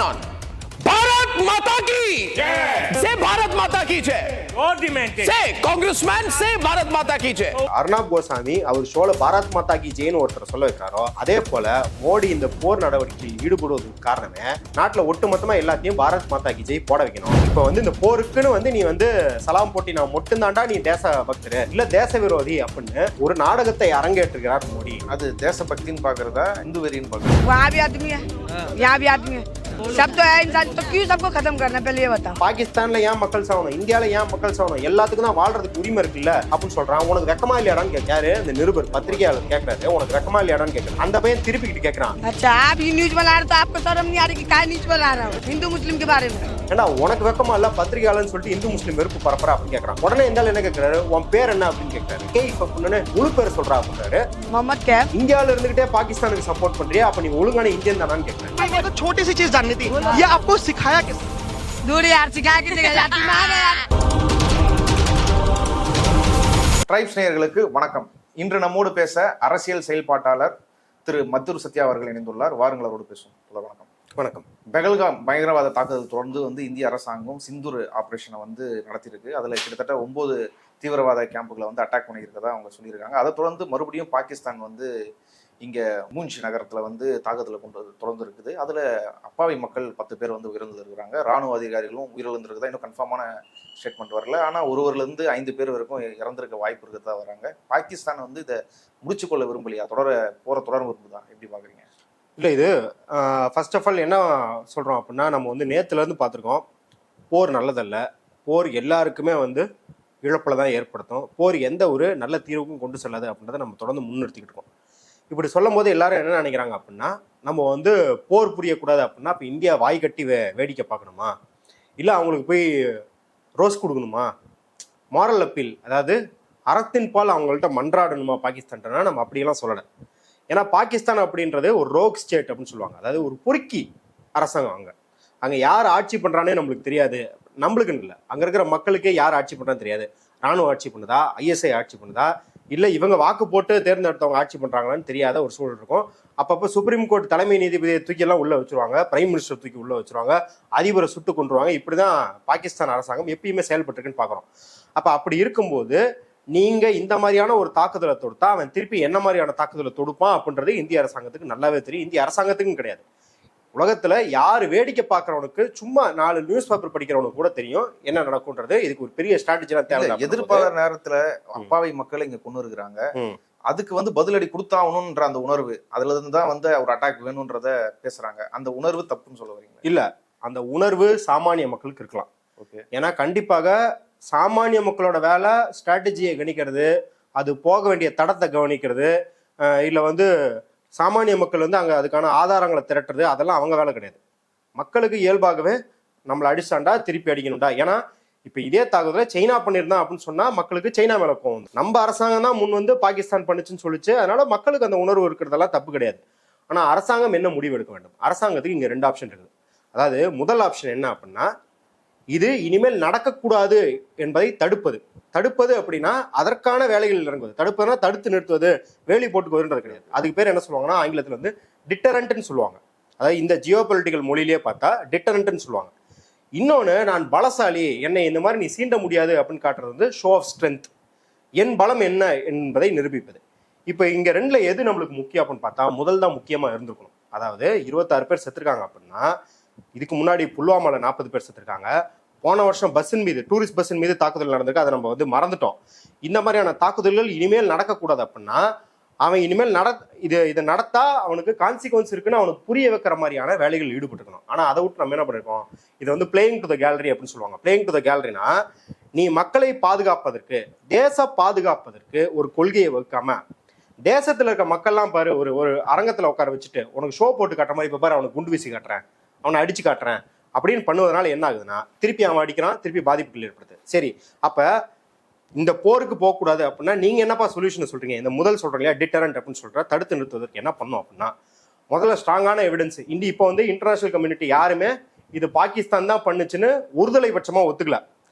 going on? Bharat माता की जय। से भारत माता की जय। से कांग्रेसमैन से भारत माता की जय। அர்ணாப் கோசாமி அவர் ஷோல பாரத் மாதா கி ஜெயின்னு ஒருத்தர் சொல்ல வைக்கிறாரோ அதே போல மோடி இந்த போர் நடவடிக்கையில் ஈடுபடுவதற்கு காரணமே நாட்டுல ஒட்டுமொத்தமா எல்லாத்தையும் பாரத் மாதா கி ஜெய் போட வைக்கணும். இப்ப இந்த போருக்குன்னு நீ சலாம் போட்டி நான் மட்டும்தாண்டா நீ தேச பக்தர் இல்ல தேச விரோதி அப்படின்னு ஒரு நாடகத்தை அரங்கேற்றுகிறார் மோடி. அது தேசபக்தின்னு பாக்குறதா இந்து வெறின்னு பாக்குறதா? सब तो है इंसान, तो क्यों सबको खत्म करना पहले ये बताओ. பாகிஸ்தான்ல ஏன் மக்கள் சாவணும், இந்தியால ஏன் மக்கள் சாவணும், எல்லாத்துக்கும் தான் வாழ்றதுக்கு உரிமை இருக்குல்ல அப்படின்னு சொல்றான். உனக்கு வெக்கமா இல்லையாடான்னு கேட்காரு அந்த நிருபர் பத்திரிகையாளர் கேட்கறாரு, உனக்கு வெக்கமா இல்லையாடான்னு கேட்கறாரு. அந்த பையன் திருப்பிக்கிட்டு கேட்கறான், अच्छा आप ये न्यूज बना रहे तो आपको शर्म नहीं आ रही कि क्या न्यूज बना रहा हूँ हिंदू मुस्लिम के बारे में? ஏண்டா உனக்கு வெக்கமா இல்ல பத்திரிகையாளர்னு சொல்லிட்டு இந்து முஸ்லீம் வெறுப்பு பரப்புறா அப்படின்னு கேட்கறான். உடனே இருந்தாலும் என்ன கேட்கறாரு, உன் பேர் என்ன அப்படின்னு கேட்கறாரு. கேஃப் அப்படின்னு முழு பேர் சொல்றா அப்படின்றாரு. मोहम्मद कैफ. இந்தியாவில இருந்துகிட்டே பாகிஸ்தானுக்கு சப்போர்ட் பண்றியா, அப்ப நீ ஒழுங்கான இந்தியன் தானான்னு கேட்கறாரு. तो छोटी सी चीज जाननी थी, ये आपको सिखाया किस? दूर यार सिखा के जाती मार यार. ட்ரைப்ஸ் நேயர்களுக்கு வணக்கம். இன்று நம்மோடு பேச அரசியல் செயல்பாட்டாளர் திரு மத்தூர் சத்யா அவர்கள் இணைந்துள்ளார். வாருங்கள் அவரோடு பேசுவோம். வணக்கம். வணக்கம். பெகல்காம் பயங்கரவாத தாக்குதல் தொடர்ந்து இந்திய அரசாங்கம் சிந்தூர் ஆபரேஷனை நடத்திருக்கு. அதுல கிட்டத்தட்ட 9 தீவிரவாத கேம்புகளை அட்டாக் பண்ணியிருக்கதா அவங்க சொல்லியிருக்காங்க. அதை தொடர்ந்து மறுபடியும் பாகிஸ்தான் இங்க மூஞ்ச் நகரத்துல தாக்குதலை தொடர்ந்து இருக்குது. அதுல அப்பாவி மக்கள் 10 பேர் உயிரிழந்திருக்கிறாங்க. ராணுவ அதிகாரிகளும் உயிரிழந்திருக்குதா இன்னும் கன்ஃபார்மான ஸ்டேட்மெண்ட் வரல. ஆனா ஒருவர்ல இருந்து 5 பேர் வரைக்கும் இறந்திருக்க வாய்ப்பு இருக்குதா வராங்க. பாகிஸ்தான் இதை முடிச்சு கொள்ள விரும்பலையா, தொடர விரும்புதா, எப்படி பாக்குறீங்க? இல்லை, இது ஃபர்ஸ்ட் ஆஃப் ஆல் என்ன சொல்கிறோம் அப்படின்னா, நம்ம நேற்றுலேருந்து பார்த்துருக்கோம், போர் நல்லதல்ல, போர் எல்லாருக்குமே இழப்பில் தான் ஏற்படுத்தும், போர் எந்த ஒரு நல்ல தீர்வுக்கும் கொண்டு செல்லாது அப்படின்றத நம்ம தொடர்ந்து முன்னிறுத்திக்கிட்டு இருக்கோம். இப்படி சொல்லும் போது எல்லாரும் என்ன நினைக்கிறாங்க அப்படின்னா, நம்ம போர் புரியக்கூடாது அப்படின்னா இப்போ இந்தியா வாய் கட்டி வேடிக்கை பார்க்கணுமா, இல்லை அவங்களுக்கு போய் ரோஸ் கொடுக்கணுமா, மாரல் அப்பீல், அதாவது அறத்தின் பால் அவங்கள்ட்ட மன்றாடணுமா பாகிஸ்தான்ட்டனா, நம்ம அப்படியெல்லாம் சொல்லலை. ஏன்னா பாகிஸ்தான் அப்படின்றது ஒரு ரோக் ஸ்டேட் அப்படின்னு சொல்லுவாங்க. அதாவது ஒரு பொறுக்கி அரசாங்கம். அங்கே யார் ஆட்சி பண்ணுறானே நம்மளுக்கு தெரியாது. நம்மளுக்குன்னு இல்லை, அங்கே இருக்கிற மக்களுக்கே யார் ஆட்சி பண்ணுறான்னு தெரியாது. ராணுவ ஆட்சி பண்ணுதா, ஐஎஸ்ஐ ஆட்சி பண்ணுதா, இல்லை இவங்க வாக்கு போட்டு தேர்ந்தெடுத்தவங்க ஆட்சி பண்ணுறாங்களான்னு தெரியாத ஒரு சூழல் இருக்கும். அப்பப்போ சுப்ரீம் கோர்ட் தலைமை நீதிபதியை தூக்கியெல்லாம் உள்ளே வச்சுருவாங்க, பிரைம் மினிஸ்டர் தூக்கி உள்ளே வச்சுருவாங்க, அதிபரை சுட்டு கொண்டுருவாங்க. இப்படி தான் பாகிஸ்தான் அரசாங்கம் எப்பயுமே செயல்பட்டுருக்குன்னு பார்க்குறோம். அப்போ அப்படி இருக்கும்போது நீங்க இந்த மாதிரியான ஒரு தாக்குதலை தொடுத்தா அவன் திருப்பி என்ன மாதிரியான தாக்குதலை தொடுப்பான் அப்படின்றது இந்திய அரசாங்கத்துக்கு நல்லாவே தெரியும். இந்திய அரசாங்கத்துக்கும் கிடையாது, உலகத்துல யாரு வேடிக்கை பார்க்கறவனுக்கு, சும்மா 4 நியூஸ் பேப்பர் படிக்கிறவனுக்கு கூட தெரியும் என்ன நடக்கும்ன்றது. இதுக்கு ஒரு பெரிய ஸ்ட்ராட்டஜிலாம் தேவை. எதிர்பாராத நேரத்துல அப்பாவி மக்களை இங்க கொண்டு இருக்கிறாங்க, அதுக்கு பதிலடி கொடுத்தாகணும்ன்ற அந்த உணர்வு, அதுல இருந்து தான் ஒரு அட்டாக் வேணும்ன்றத பேசுறாங்க. அந்த உணர்வு தப்புன்னு சொல்ல வரீங்க? இல்ல, அந்த உணர்வு சாமானிய மக்களுக்கு இருக்கலாம். ஓகே, ஏன்னா கண்டிப்பாக சாமானிய மக்களோட வேலை ஸ்ட்ராட்டஜியை கணிக்கிறது, அது போக வேண்டிய தடத்தை கவனிக்கிறது, இல்லை சாமானிய மக்கள் அங்கே அதுக்கான ஆதாரங்களை திரட்டுறது, அதெல்லாம் அவங்க வேலை கிடையாது. மக்களுக்கு இயல்பாகவே நம்மளை அடிச்சாண்டா திருப்பி அடிக்கணும்டா. ஏன்னா இப்போ இதே தாக்குதலை சைனா பண்ணியிருந்தான் அப்படின்னு சொன்னால் மக்களுக்கு சைனா மேலே போகும். நம்ம அரசாங்கம் தான் முன் பாகிஸ்தான் பண்ணுச்சுன்னு சொல்லிச்சு, அதனால மக்களுக்கு அந்த உணர்வு இருக்கிறதெல்லாம் தப்பு கிடையாது. ஆனால் அரசாங்கம் என்ன முடிவு எடுக்க வேண்டும்? அரசாங்கத்துக்கு இங்கே 2 ஆப்ஷன் இருக்குது. அதாவது முதல் ஆப்ஷன் என்ன அப்படின்னா, இது இனிமேல் நடக்கக்கூடாது என்பதை தடுப்பது அப்படின்னா அதற்கான வேலைகள் இறங்குவது. தடுப்பதுனா தடுத்து நிறுத்துவது, வேலி போட்டுக்குவதுன்றது கிடையாது. அதுக்கு பேர் என்ன சொல்லுவாங்கன்னா, ஆங்கிலத்தில் டிட்டரண்ட்னு சொல்லுவாங்க. அதாவது இந்த ஜியோ பொலிட்டிக்கல் மொழியிலேயே பார்த்தா டிட்டரண்ட்னு சொல்லுவாங்க. இன்னொன்று, நான் பலசாலி, என்னை இந்த மாதிரி நீ சீண்ட முடியாது அப்படின்னு காட்டுறது ஷோ ஆஃப் ஸ்ட்ரென்த், என் பலம் என்ன என்பதை நிரூபிப்பது. இப்போ இங்கே 2ல் எது நம்மளுக்கு முக்கியம் அப்படின்னு பார்த்தா, முதல் தான் முக்கியமாக இருந்திருக்கணும். அதாவது 26 பேர் செத்துருக்காங்க அப்படின்னா, இதுக்கு முன்னாடி புல்வாமால 40 பேர் செத்துருக்காங்க. போன வருஷம் பஸ்ஸின் மீது, டூரிஸ்ட் பஸ்ஸின் மீது தாக்குதல் நடந்திருக்கு, அதை நம்ம மறந்துட்டோம். இந்த மாதிரியான தாக்குதல்கள் இனிமேல் நடக்கக்கூடாது அப்படின்னா, அவன் இனிமேல் இதை நடத்தா அவனுக்கு கான்சிக்வன்ஸ் இருக்குன்னு அவனுக்கு புரிய வைக்கிற மாதிரியான வேலைகள் ஈடுபட்டுக்கணும். ஆனால் அதை விட்டு நம்ம என்ன பண்ணிருக்கோம், இதை பிளேயிங் டு த கேலரி அப்படின்னு சொல்லுவாங்க. பிளேயிங் டு த கேலரினா, நீ மக்களை பாதுகாப்பதற்கு, தேச பாதுகாப்பதற்கு ஒரு கொள்கையை வைக்காம, தேசத்துல இருக்க மக்கள்லாம் பாரு ஒரு அரங்கத்துல உட்கார வச்சுட்டு உனக்கு ஷோ போட்டு காட்டுற மாதிரி, இப்போ பாரு அவனுக்கு குண்டு வீசி காட்டுறேன், அவனை அடிச்சு காட்டுறேன் அப்படின்னு பண்ணுவதனால என்ன ஆகுதுன்னா, திருப்பி அவன் அடிக்கிறான், திருப்பி பாதிப்புகள் ஏற்படுது. சரி, அப்ப இந்த போருக்கு போகக்கூடாது அப்படின்னா நீங்க என்னப்பா சொல்யூஷன் சொல்றீங்க? இந்த முதல் சொல்றீங்க இல்லையா, டிட்டரண்ட் அப்படின்னு சொல்ற, தடுத்து நிறுத்துவதற்கு என்ன பண்ணும் அப்படின்னா, முதல்ல ஸ்ட்ராங்கான எவிடன்ஸ். இப்போ இன்டர்நேஷனல் கம்யூனிட்டி யாருமே இது பாகிஸ்தான் தான் பண்ணுச்சுன்னு ஒருதலை பட்சமா ஒத்துக்கல.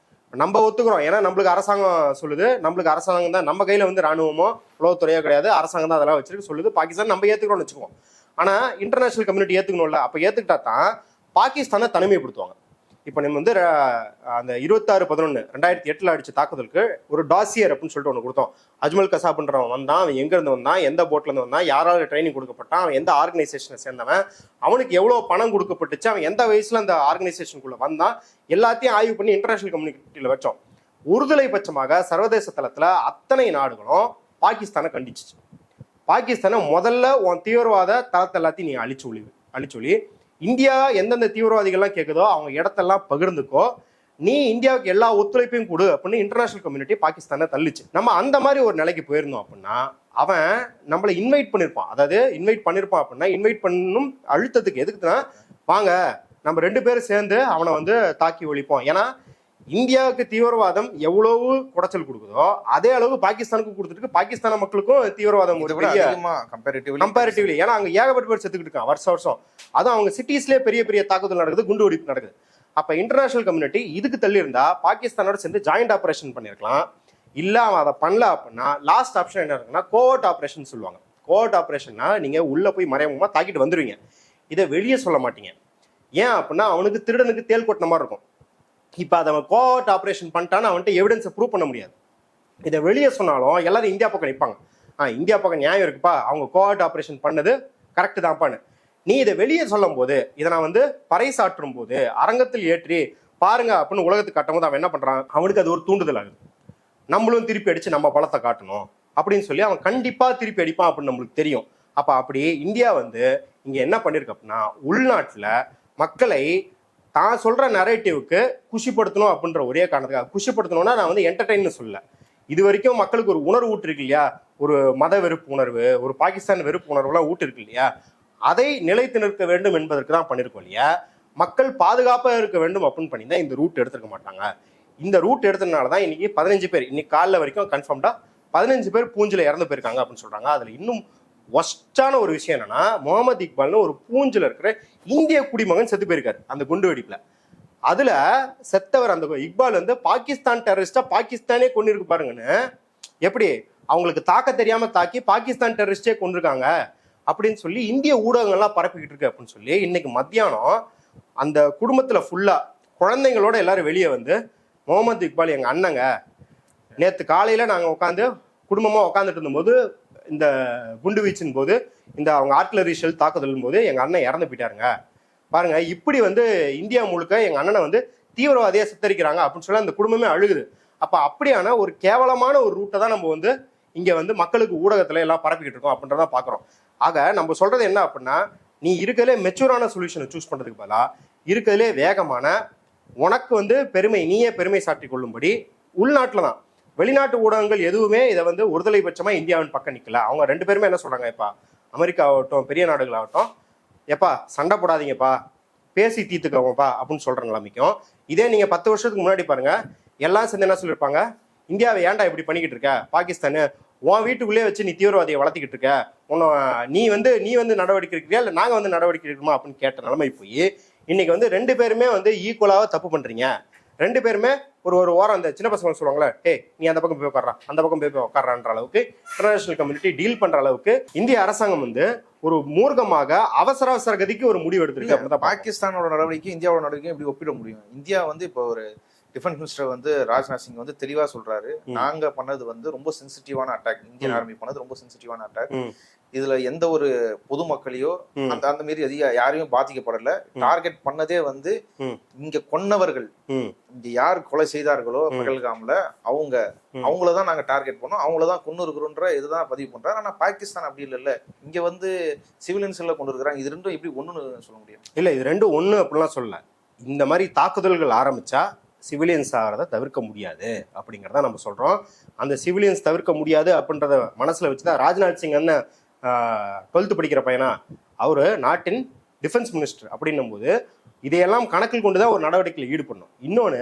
நம்ம ஒத்துக்கிறோம், ஏன்னா நம்மளுக்கு அரசாங்கம் சொல்லுது, நம்மளுக்கு அரசாங்கம் தான், நம்ம கையில ராணுவமோ உளவுத்துறையோ கிடையாது, அரசாங்கம் தான் அதெல்லாம் வச்சிருக்கு சொல்லுது. பாகிஸ்தான் நம்ம ஏத்துக்கிறோம்னு வச்சுக்குவோம். ஆனா இன்டர்நேஷனல் கம்யூனிட்டி ஏத்துக்கணும்ல. அப்ப ஏத்துக்கிட்டா தான் பாகிஸ்தானை தனிமைப்படுத்துவாங்க. இப்போ நம்ம வந்து அந்த 26/11/2008 அடிச்ச தாக்குதலுக்கு ஒரு டாசியர் அப்படின்னு சொல்லிட்டு ஒன்று கொடுத்தோம். அஜ்மல் கசாப்ன்றவன் வந்தான், அவன் எங்கேருந்து வந்தான், எந்த போட்லேருந்து வந்தான், யாரால ட்ரைனிங் கொடுக்கப்பட்டான், அவன் எந்த ஆர்கனைசேஷனை சேர்ந்தவன், அவனுக்கு எவ்வளோ பணம் கொடுக்கப்பட்டுச்சு, அவன் எந்த வயசுல அந்த ஆர்கனைசேஷனுக்குள்ள வந்தான், எல்லாத்தையும் ஆய்வு பண்ணி இன்டர்நேஷனல் கம்யூனிட்டியில் வச்சோம். ஒருதலை பட்சமாக சர்வதேச தளத்தில் அத்தனை நாடுகளும் பாகிஸ்தானை கண்டிச்சிச்சு. பாகிஸ்தானை முதல்ல உன் தீவிரவாத தளத்தை எல்லாத்தையும் நீ அழிச்சொல்லி இந்தியா எந்தெந்த தீவிரவாதிகள்லாம் கேட்குதோ அவங்க இடத்தெல்லாம் பகிர்ந்துக்கோ, நீ இந்தியாவுக்கு எல்லா ஒத்துழைப்பையும் கொடு அப்படின்னு இன்டர்நேஷனல் கம்யூனிட்டி பாகிஸ்தானை தள்ளிச்சு. நம்ம அந்த மாதிரி ஒரு நிலைக்கு போயிருந்தோம் அப்படின்னா அவன் நம்மளை இன்வைட் பண்ணியிருப்பான். அதாவது இன்வைட் பண்ணியிருப்பான் அப்படின்னா இன்வைட் பண்ணும் அழுத்தத்துக்கு எதுக்குன்னா, வாங்க நம்ம 2 பேரும் சேர்ந்து அவனை வந்து தாக்கி ஒழிப்போம். ஏன்னா இந்தியாவுக்கு தீவிரவாதம் எவ்வளவு குடைச்சல் கொடுக்குதோ அதே அளவு பாகிஸ்தானுக்கு கொடுத்துட்டு பாகிஸ்தான மக்களுக்கும் தீவிரவாதம் கம்பேரிட்டிவ்லி. ஏன்னா அங்க ஏகப்பட்ட பேர் செத்துக்கிட்டு இருக்கான் வருஷம். அதுவும் அவங்க சிட்டிஸ்லேயே பெரிய பெரிய தாக்குதல் நடக்குது, குண்டு வெடிப்பு நடக்குது. அப்ப இன்டர்நேஷனல் கம்யூனிட்டி இதுக்கு தள்ளி இருந்தா பாகிஸ்தானோட சேர்ந்து ஜாயிண்ட் ஆபரேஷன் பண்ணிருக்கலாம். இல்ல அவன் அதை பண்ணல அப்படின்னா லாஸ்ட் ஆப்ஷன் என்ன இருக்குன்னா கோவர்ட் ஆபரேஷன் சொல்லுவாங்க. கோவர்ட் ஆபரேஷன்னா நீங்க உள்ள போய் மறைமுகமா தாக்கிட்டு வந்துருவீங்க, இதை வெளியே சொல்ல மாட்டீங்க. ஏன் அப்படின்னா அவனுக்கு திருடனுக்கு தேல் கொட்டின மாதிரி இருக்கும். இப்போ அதை அவன் கோவர்ட் ஆப்ரேஷன் பண்ணிட்டான்னு அவன்கிட்ட எவிடன்ஸை ப்ரூவ் பண்ண முடியாது. இதை வெளியே சொன்னாலும் எல்லாரும் இந்தியா பக்கம் நிற்பாங்க. இந்தியா பக்கம் நியாயம் இருக்குப்பா, அவங்க கோவர்ட் ஆப்ரேஷன் பண்ணது கரெக்டு தான்ப்பான்னு. நீ இதை வெளியே சொல்லும் போது, இதை நான் வந்து பறைசாற்றும் போது, அரங்கத்தில் ஏற்றி பாருங்க அப்படின்னு உலகத்துக்கு காட்டும் போது அவன் என்ன பண்றான், அவனுக்கு அது ஒரு தூண்டுதல் ஆகுது. நம்மளும் திருப்பி அடிச்சு நம்ம பலத்தை காட்டணும் அப்படின்னு சொல்லி அவன் கண்டிப்பா திருப்பி அடிப்பான் அப்படின்னு நம்மளுக்கு தெரியும். அப்ப அப்படி இந்தியா வந்து இங்க என்ன பண்ணிருக்கு அப்படின்னா, உள்நாட்டுல மக்களை தான் சொல்ற நரேட்டிவ்க்கு குஷிப்படுத்தணும் அப்படின்ற ஒரே காரணத்துக்காக, குஷிப்படுத்தணும்னா நான் வந்து என்டர்டெயின்னு சொல்லல, இது வரைக்கும் மக்களுக்கு ஒரு உணர்வு ஊட்டிருக்கு இல்லையா, ஒரு மத வெறுப்பு உணர்வு, ஒரு பாகிஸ்தான் வெறுப்பு உணர்வுலாம் ஊட்டிருக்கு இல்லையா, அதை நிலைத்து நிற்க வேண்டும் என்பதற்கு தான் பண்ணிருக்கோம் இல்லையா. மக்கள் பாதுகாப்பாக இருக்க வேண்டும் அப்படின்னு பண்ணி தான் இந்த ரூட் எடுத்துருக்க மாட்டாங்க. இந்த ரூட் எடுத்ததுனால தான் இன்னைக்கு 15 பேர், இன்னைக்கு காலைல வரைக்கும் கன்ஃபார்ம்டா 15 பேர் பூஞ்சில இறந்து போயிருக்காங்க அப்படின்னு சொல்றாங்க. அதுல இன்னும் ஒஸ்டான ஒரு விஷயம் என்னன்னா, முகமது இக்பால்னு ஒரு பூஞ்சில இருக்கிற இந்திய குடிமகன் செத்து போயிருக்காரு அந்த குண்டு வெடிப்புல. அதுல செத்தவர் அந்த இக்பால் வந்து பாகிஸ்தான் டெரரிஸ்டா பாகிஸ்தானே கொண்டு இருக்கு பாருங்கன்னு, எப்படி அவங்களுக்கு தாக்க தெரியாம தாக்கி பாகிஸ்தான் டெரரிஸ்டே கொண்டிருக்காங்க அப்படின்னு சொல்லி இந்திய ஊடகங்கள்லாம் பரப்பிக்கிட்டு இருக்கு அப்படின்னு சொல்லி இன்னைக்கு மத்தியானம் அந்த குடும்பத்துல ஃபுல்லா குழந்தைங்களோட எல்லாரும் வெளியே வந்து, முகமது இக்பால் எங்க அண்ணங்க, நேற்று காலையில நாங்க உட்காந்து குடும்பமா உட்காந்துட்டு இருந்தபோது இந்த குண்டு வீச்சின் போது, இந்த அவங்க ஆர்ட்லரி ஷெல் தாக்குதல் போது எங்க அண்ணன் இறந்து போயிட்டாருங்க பாருங்க. இப்படி வந்து இந்தியா முழுக்க எங்க அண்ணனை வந்து தீவிரவாதியா சித்தரிக்கிறாங்க அப்படின்னு சொல்லி அந்த குடும்பமே அழுகுது. அப்ப அப்படியான ஒரு கேவலமான ஒரு ரூட்டை தான் நம்ம வந்து இங்க வந்து மக்களுக்கு ஊடகத்துல எல்லாம் பரப்பிக்கிட்டு இருக்கோம் அப்படின்றத பாக்குறோம். ஆக நம்ம சொல்றது என்ன அப்படின்னா, நீ இருக்கிறதுலே மெச்சூரான சொல்யூஷனை சூஸ் பண்றதுக்கு பதிலா இருக்கிறதுலே வேகமான, உனக்கு வந்து பெருமை, நீயே பெருமை சாட்டி கொள்ளும்படி உள்நாட்டுல தான், வெளிநாட்டு ஊடகங்கள் எதுவுமே இதை வந்து ஒருதலை பட்சமா இந்தியாவின் பக்கம் நிக்கல. அவங்க 2 பேருமே என்ன சொல்றாங்க, எப்பா அமெரிக்கா ஆகட்டும் பெரிய நாடுகள் ஆகட்டும், எப்பா சண்டை போடாதீங்கப்பா, பேசி தீர்த்துக்கோங்கப்பா அப்படின்னு சொல்ற நிலைமைக்கும், இதே நீங்க 10 வருஷத்துக்கு முன்னாடி பாருங்க, எல்லாம் சேர்ந்து என்ன சொல்லியிருப்பாங்க, இந்தியாவை ஏன்டா இப்படி பண்ணிக்கிட்டு இருக்க, பாகிஸ்தானு உன் வீட்டுக்குள்ளே வச்சு நீ தீவிரவாதியை வளர்த்திக்கிட்டு இருக்க, நீ வந்து நடவடிக்கை இருக்கிறியா இல்லை நாங்கள் வந்து நடவடிக்கை எடுக்கணுமா அப்படின்னு கேட்ட நிலைமை போய் இன்னைக்கு வந்து 2 பேருமே வந்து ஈக்குவலாக தப்பு பண்றீங்க. 2 பேருமே ஒரு ஓரம் அந்த சின்ன பசங்க சொல்லுவாங்களே, நீ அந்த பக்கம் போய் உட்கார்றா, அந்த பக்கம் போய் உட்கார்றான்ற அளவுக்கு இன்டர்நேஷனல் கம்யூனிட்டி டீல் பண்ற அளவுக்கு இந்திய அரசாங்கம் வந்து ஒரு மூர்க்கமாக அவசர கதிக்கு ஒரு முடிவு எடுத்திருக்கு. பாகிஸ்தானோட நடவடிக்கை இந்தியாவோட நடவடிக்கை எப்படி ஒப்பிட முடியும்? இந்தியா வந்து இப்போ ஒரு டிஃபென்ஸ் மினிஸ்டர் வந்து ராஜ்நாத் சிங் வந்து தெளிவா சொல்றாரு, நாங்க பண்ணது வந்து ரொம்ப சென்சிட்டிவான அட்டாக், இந்தியன் ஆர்மி பண்ணது ரொம்ப சென்சிட்டிவான அட்டாக், இதுல எந்த ஒரு பொதுமக்களையோ அந்த மாரி யாரையும் பாதிக்கப்படல, டார்கெட் பண்ணதே வந்து இங்க கொன்னவர்கள், இங்க யார் கொலை செய்தார்களோ பகல்காம்ல அவங்களதான் நாங்க டார்கெட் பண்ணோம், அவங்களதான் கொண்டு இருக்கிறோன்ற இதுதான் பதிவு பண்றாரு. ஆனா பாகிஸ்தான் அப்படி இல்ல, இங்க வந்து சிவிலியன்ஸ் எல்லாம் கொண்டு இருக்கிறாங்க. இது ரெண்டும் எப்படி ஒண்ணுன்னு சொல்ல முடியும்? இல்ல, இது ரெண்டும் ஒண்ணு அப்படிலாம் சொல்லல. இந்த மாதிரி தாக்குதல்கள் ஆரம்பிச்சா சிவிலியன்ஸ் ஆகிறத தவிர்க்க முடியாது அப்படிங்கிறத நம்ம சொல்றோம். அந்த சிவிலியன்ஸ் தவிர்க்க முடியாது அப்படின்றத மனசுல வச்சுதான் ராஜ்நாத் சிங் என்ன 12th படிக்கிற பையனா, அவரு நாட்டின் டிஃபென்ஸ் மினிஸ்டர் அப்படின்னும் போது இதையெல்லாம் கணக்கில் கொண்டுதான் ஒரு நடவடிக்கையில் ஈடுபடணும். இன்னொன்னு,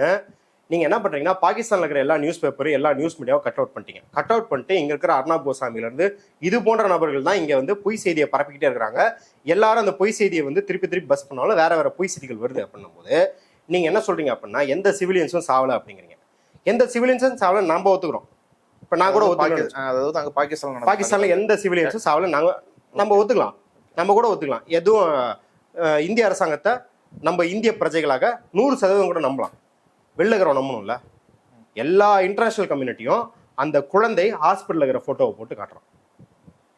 நீங்க என்ன பண்றீங்கன்னா, பாகிஸ்தான்ல இருக்கிற எல்லா நியூஸ் பேப்பரும் எல்லா நியூஸ் மீடியாவும் கட் அவுட் பண்ணிட்டீங்க. கட் அவுட் பண்ணிட்டு இங்க இருக்கிற அர்னாப் கோசாமில இருந்து இது போன்ற நபர்கள் தான் இங்க வந்து பொய் செய்தியை பரப்பிக்கிட்டே இருக்கிறாங்க. எல்லாரும் அந்த பொய் செய்தியை வந்து திருப்பி பஸ் பண்ணாலும் வேற பொய் செய்திகள் வருது அப்படின்னும் போது நீங்க என்ன சொல்றீங்க அப்படின்னா, எந்த சிவிலியன்ஸும் சாவல அப்படிங்கிறீங்க. எந்த சிவிலியன்ஸும் சாவல நம்ம ஒத்துக்கிறோம். இப்ப நான் கூட அதாவது பாகிஸ்தான்ல எந்த சிவிலியன்ஸும் சாவல நம்ம ஒத்துக்கலாம், நம்ம கூட ஒத்துக்கலாம். எதுவும் இந்திய அரசாங்கத்தை நம்ம இந்திய பிரஜைகளாக 100% கூட நம்பலாம். வெளிலகிறோம் நம்பணும்ல. எல்லா இன்டர்நேஷனல் கம்யூனிட்டியும் அந்த குழந்தை ஹாஸ்பிட்டலில் இருக்கிற ஃபோட்டோவை போட்டு காட்டுறோம்.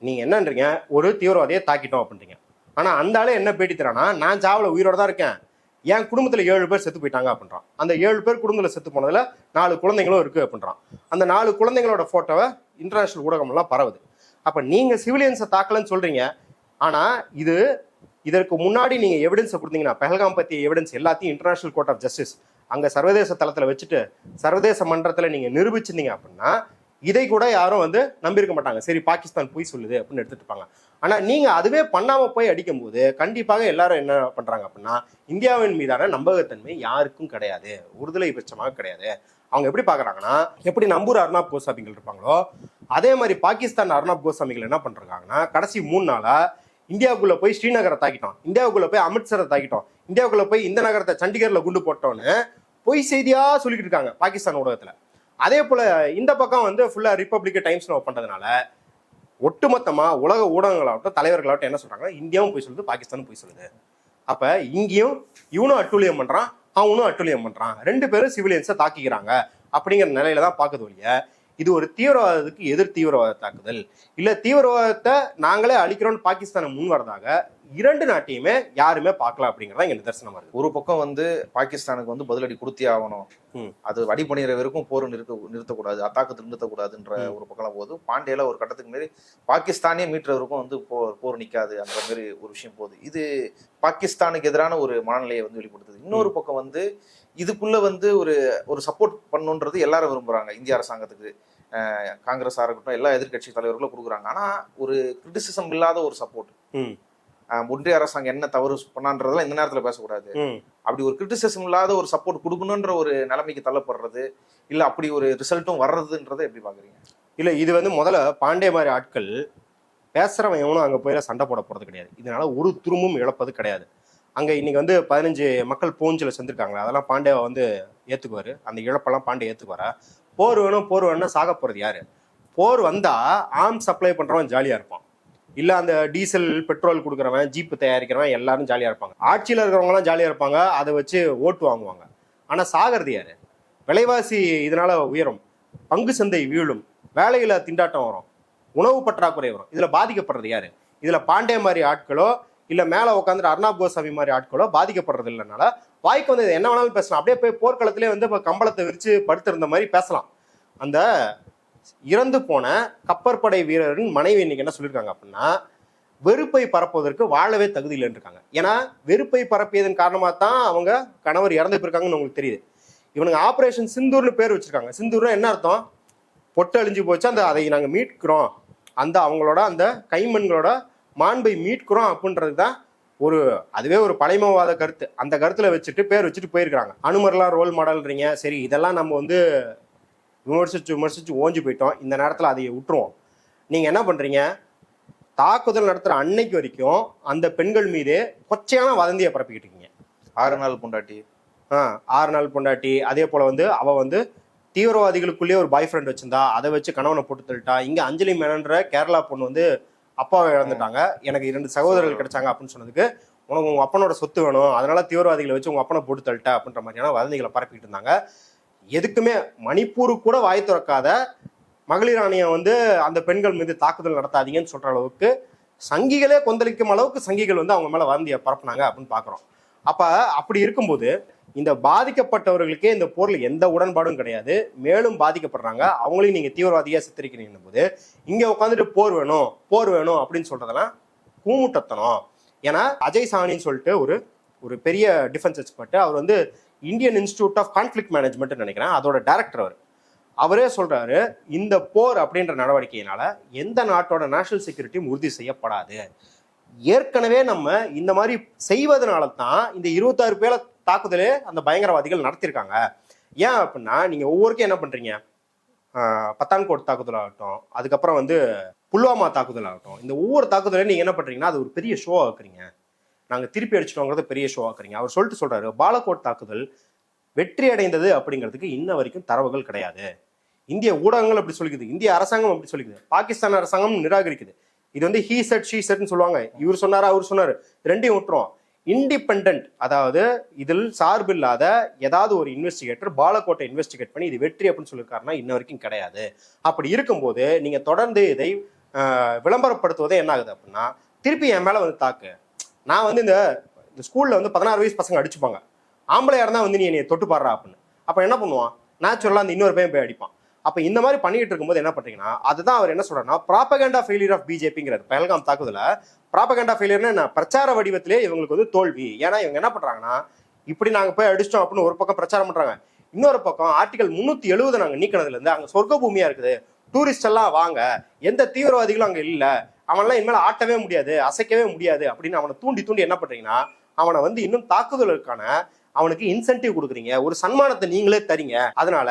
நீங்கள் என்னன்றீங்க, ஒரு தீவிரவாதியை தாக்கிட்டோம் அப்படின்றீங்க. ஆனால் அந்த ஆளே என்ன பேட்டி தரானா, நான் சாவில் உயிரோட தான் இருக்கேன், என் குடும்பத்தில் 7 பேர் செத்து போயிட்டாங்க அப்படின்றான். அந்த 7 பேர் குடும்பத்தில் செத்து போனதில் 4 குழந்தைங்களும் இருக்குது அப்படின்றான். அந்த 4 குழந்தைங்களோட ஃபோட்டோவை இன்டர்நேஷனல் ஊடகம்லாம் பரவுது. அப்போ நீங்கள் சிவிலியன்ஸை தாக்கலன்னு சொல்கிறீங்க. ஆனால் இதற்கு முன்னாடி நீங்கள் எவிடன்ஸை கொடுத்தீங்கன்னா, பெஹல்காம் பற்றிய எவிடன்ஸ் எல்லாத்தையும் இன்டர்நேஷனல் கோர்ட் ஆஃப் ஜஸ்டிஸ் அங்கே சர்வதேச தளத்தில் வச்சுட்டு சர்வதேச மன்றத்தில் நீங்கள் நிரூபிச்சிருந்தீங்க அப்படின்னா இதை கூட யாரும் வந்து நம்பியிருக்க மாட்டாங்க. சரி, பாகிஸ்தான் பொய் சொல்லுது அப்படின்னு எடுத்துட்டு இருப்பாங்க. ஆனால் நீங்கள் அதுவே பண்ணாமல் போய் அடிக்கும்போது கண்டிப்பாக எல்லாரும் என்ன பண்ணுறாங்க அப்படின்னா, இந்தியாவின் மீதான நம்பகத்தன்மை யாருக்கும் கிடையாது, ஒருதலை பட்சமாக கிடையாது. அவங்க எப்படி பார்க்குறாங்கன்னா, எப்படி நம்பூர் அர்னாப் கோசாமிகள் இருப்பாங்களோ அதே மாதிரி பாகிஸ்தான் அர்னாப் கோசாமிகள் என்ன பண்ணுறாங்கன்னா, கடைசி 3 நாளாக இந்தியாவுக்குள்ளே போய் ஸ்ரீநகரை தாக்கிட்டோம், இந்தியாவுக்குள்ளே போய் அமிர்த்சரை தாக்கிட்டோம், இந்தியாவுக்குள்ளே போய் இந்த நகரத்தை சண்டிகரில் குண்டு போட்டோன்னு பொய் செய்தியாக சொல்லிக்கிட்டு இருக்காங்க பாகிஸ்தான் ஊடகத்தில். அதே போல் இந்த பக்கம் வந்து ஃபுல்லாக ரிப்பப்ளிக் டைம்ஸ் பண்ணுறதுனால ஒட்டுமொத்தமாக உலக ஊடகங்களாகட்டும் தலைவர்களாகட்டும் என்ன சொல்கிறாங்கன்னா, இந்தியாவும் போய் சொல்லுது, பாகிஸ்தானும் போய் சொல்லுது. அப்போ இங்கேயும் இவனும் அட்டூழியம் பண்ணுறான், அவனும் அட்டூழியம் பண்ணுறான், 2 பேரும் சிவிலியன்ஸை தாக்கிக்கிறாங்க அப்படிங்கிற நிலையில தான் பார்க்குது ஒழிய இது ஒரு தீவிரவாதத்துக்கு எதிர் தீவிரவாத தாக்குதல் இல்லை, தீவிரவாதத்தை நாங்களே அழிக்கிறோம்னு பாகிஸ்தானை முன் வரதாக 2 நாட்டையுமே யாருமே பார்க்கல அப்படிங்கிறதா இங்க நிதர்சனமா இருக்கு. ஒரு பக்கம் வந்து பாகிஸ்தானுக்கு வந்து பதிலடி கொடுத்தே ஆகணும், அது அடிபணிகிற வரைக்கும் போர் நிறுத்தக்கூடாது, அத்தாக்கத்தை நிறுத்தக்கூடாதுன்ற ஒரு பக்கம் போது, பாண்டியில ஒரு கட்டத்துக்கு மாரி பாகிஸ்தானே மீட்டவருக்கும் வந்து போர் நிற்காது அந்த மாதிரி ஒரு விஷயம் போகுது. இது பாகிஸ்தானுக்கு எதிரான ஒரு மனநிலையை வந்து வெளிப்படுத்துது. இன்னொரு பக்கம் வந்து இதுக்குள்ள வந்து ஒரு சப்போர்ட் பண்ணுன்றது எல்லாரும் விரும்புறாங்க. இந்திய அரசாங்கத்துக்கு காங்கிரஸா இருக்கட்டும் எல்லா எதிர்கட்சி தலைவர்களும் கொடுக்குறாங்க. ஆனா ஒரு கிரிட்டிசிசம் இல்லாத ஒரு சப்போர்ட், ஒன்றிய அரசாங்கம் என்ன தவறு பண்ணான்றதெல்லாம் இந்த நேரத்துல பேசக்கூடாது, அப்படி ஒரு கிரிட்டிசிசம் இல்லாத ஒரு சப்போர்ட் கொடுக்கணுன்ற ஒரு நிலைமைக்கு தள்ளப்படுறது இல்ல அப்படி ஒரு ரிசல்ட்டும் வர்றதுன்றதை எப்படி பாக்குறீங்க? இல்ல, இது வந்து முதல்ல பாண்டே மாதிரி ஆட்கள் பேசுறவன் எவனும் அங்க போய் சண்டை போட போறது கிடையாது, இதனால ஒரு துரும்பும் இழப்பது கிடையாது. அங்க இன்னைக்கு வந்து 15 மக்கள் பூஞ்சில செஞ்சிருக்காங்க, அதெல்லாம் பாண்டேவை வந்து ஏத்துக்குவாரு, அந்த இழப்பெல்லாம் பாண்டே ஏத்துக்குவாரா? போர் வேணும்னா சாக போறது யாரு? போர் வந்தா ஆர்ம் சப்ளை பண்றவன் ஜாலியா இருப்பான், இல்ல அந்த டீசல் பெட்ரோல் கொடுக்குறவன் ஜீப்பு தயாரிக்கிறவன் எல்லாரும் ஜாலியா இருப்பாங்க, ஆட்சியில் இருக்கிறவங்க எல்லாம் ஜாலியா இருப்பாங்க, அதை வச்சு ஓட்டு வாங்குவாங்க. ஆனா சாகிறது யாரு? விலைவாசி இதனால உயரும், பங்கு சந்தை வீழும், வேலையில திண்டாட்டம் வரும், உணவு பற்றாக்குறை வரும். இதுல பாதிக்கப்படுறது யாரு? இதுல பாண்டே மாதிரி ஆட்களோ இல்ல மேல உட்காந்துட்டு அர்னாப் கோசாமி மாதிரி ஆட்களோ பாதிக்கப்படுறது இல்லைனால வாய்க்கு வந்து என்ன வேணாலும் பேசலாம். அப்படியே போய் போர்க்களத்திலே வந்து இப்போ கம்பளத்தை விரிச்சு படுத்திருந்த மாதிரி பேசலாம். அந்த இறந்து போன கப்பற்படை வீரரின் மனைவி இன்னைக்கு என்ன சொல்லியிருக்காங்க அப்படின்னா, வெறுப்பை பரப்புவதற்கு வாழவே தகுதி இல்லைன்னு இருக்காங்க. ஏன்னா வெறுப்பை பரப்பியதன் காரணமாக தான் அவங்க கணவர் இறந்து போயிருக்காங்கன்னு உங்களுக்கு தெரியுது. இவனுங்க ஆபரேஷன் சிந்தூர்னு பேர் வச்சிருக்காங்க. சிந்தூர்னா என்ன அர்த்தம்? பொட்டு அழிஞ்சு போச்சு, அதை நாங்கள் மீட்கிறோம், அந்த அவங்களோட அந்த கைமண்களோட மாண்பை மீட்கிறோம் அப்படின்றது தான் அதுவே ஒரு பழைமவாத கருத்து. அந்த கருத்துல வச்சுட்டு பேர் வச்சுட்டு போயிருக்காங்க. அனுமர்லாம் ரோல் மாடல்ன்றீங்க, சரி இதெல்லாம் நம்ம வந்து விமர்சிச்சு ஓஞ்சு போயிட்டோம், இந்த நேரத்தில் அதை விட்டுருவோம். நீங்க என்ன பண்றீங்க? தாக்குதல் நடத்துற அன்னைக்கு வரைக்கும் அந்த பெண்கள் மீது கொச்சையான வதந்தியை பரப்பிக்கிட்டு இருக்கீங்க. 6 நாள் பொண்டாட்டி 6 நாள் பொண்டாட்டி, அதே போல வந்து அவ வந்து தீவிரவாதிகளுக்குள்ளேயே ஒரு பாய் ஃப்ரெண்ட் வச்சிருந்தா, அதை வச்சு கணவனை போட்டு தள்ளிட்டா. இங்க அஞ்சலி மேனன்ற கேரளா பொண்ணு வந்து அப்பாவை இழந்துட்டாங்க, எனக்கு 2 சகோதரர்கள் கிடைச்சாங்க அப்படின்னு சொன்னதுக்கு, உனக்கு உங்க அப்பனோட சொத்து வேணும், அதனால தீவிரவாதிகளை வச்சு உங்க அப்பனை போட்டு தள்ளிட்ட அப்படின்ற மாதிரியான வதந்திகளை பரப்பிட்டு இருந்தாங்க. எதுக்குமே மணிப்பூருக்கு கூட வாய் திறக்காத மகளிர் ஆணையம் வந்து அந்த பெண்கள் மீது தாக்குதல் நடத்தாதீங்கன்னு சொல்ற அளவுக்கு சங்கிகளே கொந்தளிக்கும் அளவுக்கு சங்கிகள் வந்து அவங்க மேல வதந்தியை பரப்புனாங்க அப்படின்னு பாக்குறோம். அப்படி இருக்கும்போது இந்த பாதிக்கப்பட்டவர்களுக்கே இந்த போர்ல எந்த உடன்பாடும் கிடையாது, மேலும் பாதிக்கப்படுறாங்க, அவங்களையும் நீங்க தீவிரவாதியா சித்தரிக்கிறீங்க போது இங்க உட்காந்துட்டு போர் வேணும் அப்படின்னு சொல்றதெல்லாம் கூமுட்டத்தனம். ஏன்னா அஜய் சானின்னு சொல்லிட்டு ஒரு பெரிய டிஃபென்ஸ் எக்ஸ்பர்ட், அவர் வந்து Indian institute of conflict management நினைக்கிறேன், அதோட டைரக்டர். அவரே சொல்றாரு, இந்த போர் அப்படின்ற நடவடிக்கையினால எந்த நாட்டோட நேஷனல் செக்யூரிட்டியும் உறுதி செய்யப்படாது. ஏற்கனவே நம்ம இந்த மாதிரி செய்வதனால தான் இந்த 26 பேரை தாக்குதலே அந்த பயங்கரவாதிகள் நடத்திருக்காங்க. ஏன் அப்படின்னா, நீங்க ஒவ்வொருக்கும் என்ன பண்றீங்க, பத்தான்கோட் தாக்குதல் ஆகட்டும், அதுக்கப்புறம் வந்து புல்வாமா தாக்குதல் ஆகட்டும், இந்த ஒவ்வொரு தாக்குதலையும் நீங்க என்ன பண்றீங்கன்னா அது ஒரு பெரிய ஷோ ஆக்குறீங்க, நாங்க திருப்பி அடிச்சிட்டோங்கிறத பெரிய ஷோ ஆக்குறீங்க. அவர் சொல்றாரு, பாலகோட் தாக்குதல் வெற்றி அடைந்தது அப்படிங்கிறதுக்கு இன்ன வரைக்கும் தரவுகள் கிடையாது. இந்திய ஊடகங்கள் அப்படி சொல்லிக்குது, இந்திய அரசாங்கம் அப்படி சொல்லிக்குது, பாகிஸ்தான் அரசாங்கம் நிராகரிக்குது. இது வந்து ஹீ செட் ஷீ செட்னு சொல்லுவாங்க, இவர் சொன்னாரா அவர் சொன்னாரு, ரெண்டையும் விட்டுரும். இண்டிபெண்டன்ட், அதாவது இதில் சார்பில்லாத ஏதாவது ஒரு இன்வெஸ்டிகேட்டர் பாலக்கோட்டை இன்வெஸ்டிகேட் பண்ணி இது வெற்றி அப்படின்னு சொல்லியிருக்காருன்னா இன்ன வரைக்கும் கிடையாது. அப்படி இருக்கும்போது நீங்க தொடர்ந்து இதை விளம்பரப்படுத்துவதே என்ன ஆகுது அப்படின்னா, திருப்பி என் மேல வந்து தாக்கு. நான் வந்து இந்த ஸ்கூல்ல வந்து 16 வயசு பசங்க அடிச்சுப்பாங்க, ஆம்பளையா இருந்தா வந்து நீ என்னை தொட்டு பாடுறா அப்படின்னு. அப்ப என்ன பண்ணுவான், நேச்சுரலா அந்த இன்னொரு பையன் போய் அடிப்பான். அப்ப இந்த மாதிரி பண்ணிட்டு இருக்கும்போது என்ன பண்றீங்கன்னா, அதுதான் அவர் என்ன சொல்றாருன்னா ப்ராபகண்டா ஃபெயிலியர் ஆஃப் பிஜேபிங்கிறார். பஹல்காம் தாக்குதல ப்ராபகண்டா ஃபெயிலியர்னா பிரச்சார வடிவத்திலே இவங்களுக்கு வந்து தோல்வி. ஏன்னா இவங்க என்ன பண்றாங்கன்னா, இப்படி நாங்க போய் அடிச்சிட்டோம் அப்படின்னு ஒரு பக்கம் பிரச்சாரம் பண்றாங்க, இன்னொரு பக்கம் ஆர்டிகல் 370 நாங்க நீக்கினதுல இருந்து அங்க சொர்க்க பூமியா இருக்குது, டூரிஸ்ட் எல்லாம் வாங்க, எந்த தீவிரவாதிகளும் அங்க இல்ல, அவன்லாம் இனிமேல் ஆட்டவே முடியாது, அசைக்கவே முடியாது அப்படின்னு அவனை தூண்டி தூண்டி என்ன பண்றீங்கன்னா, அவனை வந்து இன்னும் தாக்குதலுக்கான அவனுக்கு இன்சென்டிவ் கொடுக்குறீங்க, ஒரு சன்மானத்தை நீங்களே தரீங்க. அதனால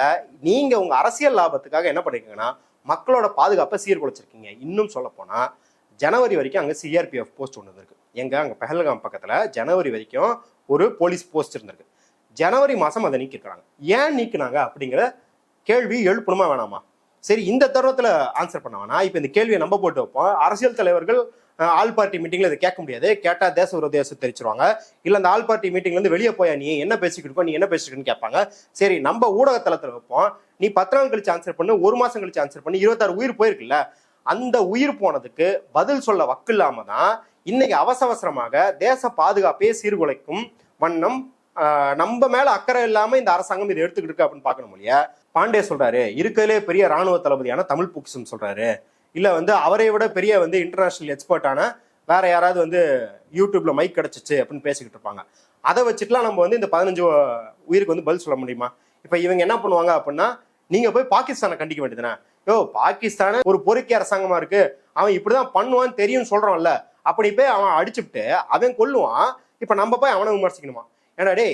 நீங்க உங்க அரசியல் லாபத்துக்காக என்ன பண்ணிருக்கீங்கன்னா மக்களோட பாதுகாப்பை சீர்குலைச்சிருக்கீங்க. இன்னும் சொல்ல போனா ஜனவரி வரைக்கும் அங்க சிஆர்பிஎஃப் போஸ்ட் ஒன்று இருக்கு. எங்க அங்க பஹல்காம் பக்கத்துல ஜனவரி வரைக்கும் ஒரு போலீஸ் போஸ்ட் இருந்திருக்கு. ஜனவரி மாசம் அதை நீக்கிருக்காங்க. ஏன் நீக்கினாங்க அப்படிங்கிற கேள்வி எழுப்பணுமா வேணாமா? சரி, இந்த தருணத்துல ஆன்சர் பண்ண வேணா, இப்ப இந்த கேள்வியை நம்ம போட்டு வைப்போம். அரசியல் தலைவர்கள் ஆல் பார்ட்டி மீட்டிங்ல இதை கேட்க முடியாது, கேட்டா தேச விரோத தெரிச்சிருவாங்க. இல்ல அந்த ஆல் பார்ட்டி மீட்டிங்ல இருந்து வெளியே போயா நீ என்ன பேசிக்கிட்டு இருக்கோ, நீ என்ன பேசிக்கிட்டு கேட்பாங்க. சரி, நம்ம ஊடக தளத்துல வைப்போம். நீ 10 நாள் கழிச்சு ஆன்சர் பண்ணு, 1 மாசம் கழிச்சு ஆன்சர் பண்ணி 26 உயிர் போயிருக்குல்ல, அந்த உயிர் போனதுக்கு பதில் சொல்ல வக்கு இல்லாம தான் இன்னைக்கு அவசரமாக தேச பாதுகாப்பையே சீர்குலைக்கும் வண்ணம் நம்ம மேல அக்கறை இல்லாம இந்த அரசாங்கம் இதை எடுத்துக்கிட்டு இருக்கு அப்படின்னு பாக்கணும் இல்லையா? பாண்டே சொல்றாரு இருக்கிறதுலே பெரிய ராணுவ தளபதியான தமிழ் பொக்கிஷம் சொல்றாரு, இல்ல வந்து அவரை விட பெரிய வந்து இன்டர்நேஷனல் எக்ஸ்பர்ட்டான வேற யாராவது வந்து யூடியூப்ல மைக் கிடைச்சிச்சு அப்படின்னு பேசிக்கிட்டு இருப்பாங்க. அதை வச்சுட்டுலாம் நம்ம வந்து இந்த 15 உயிருக்கு வந்து பதில் சொல்ல முடியுமா? இப்ப இவங்க என்ன பண்ணுவாங்க அப்படின்னா, நீங்க போய் பாகிஸ்தானை கண்டிக்க வேண்டியதுனா, யோ பாகிஸ்தான ஒரு பொறுக்கி அரசாங்கமா இருக்கு, அவன் இப்படிதான் பண்ணுவான்னு தெரியும் சொல்றான்ல, அப்படி போய் அவன் அடிச்சுட்டு அவன் கொல்லுவான். இப்ப நம்ம போய் அவனை விமர்சிக்கணுமா? ஏன்னா டே,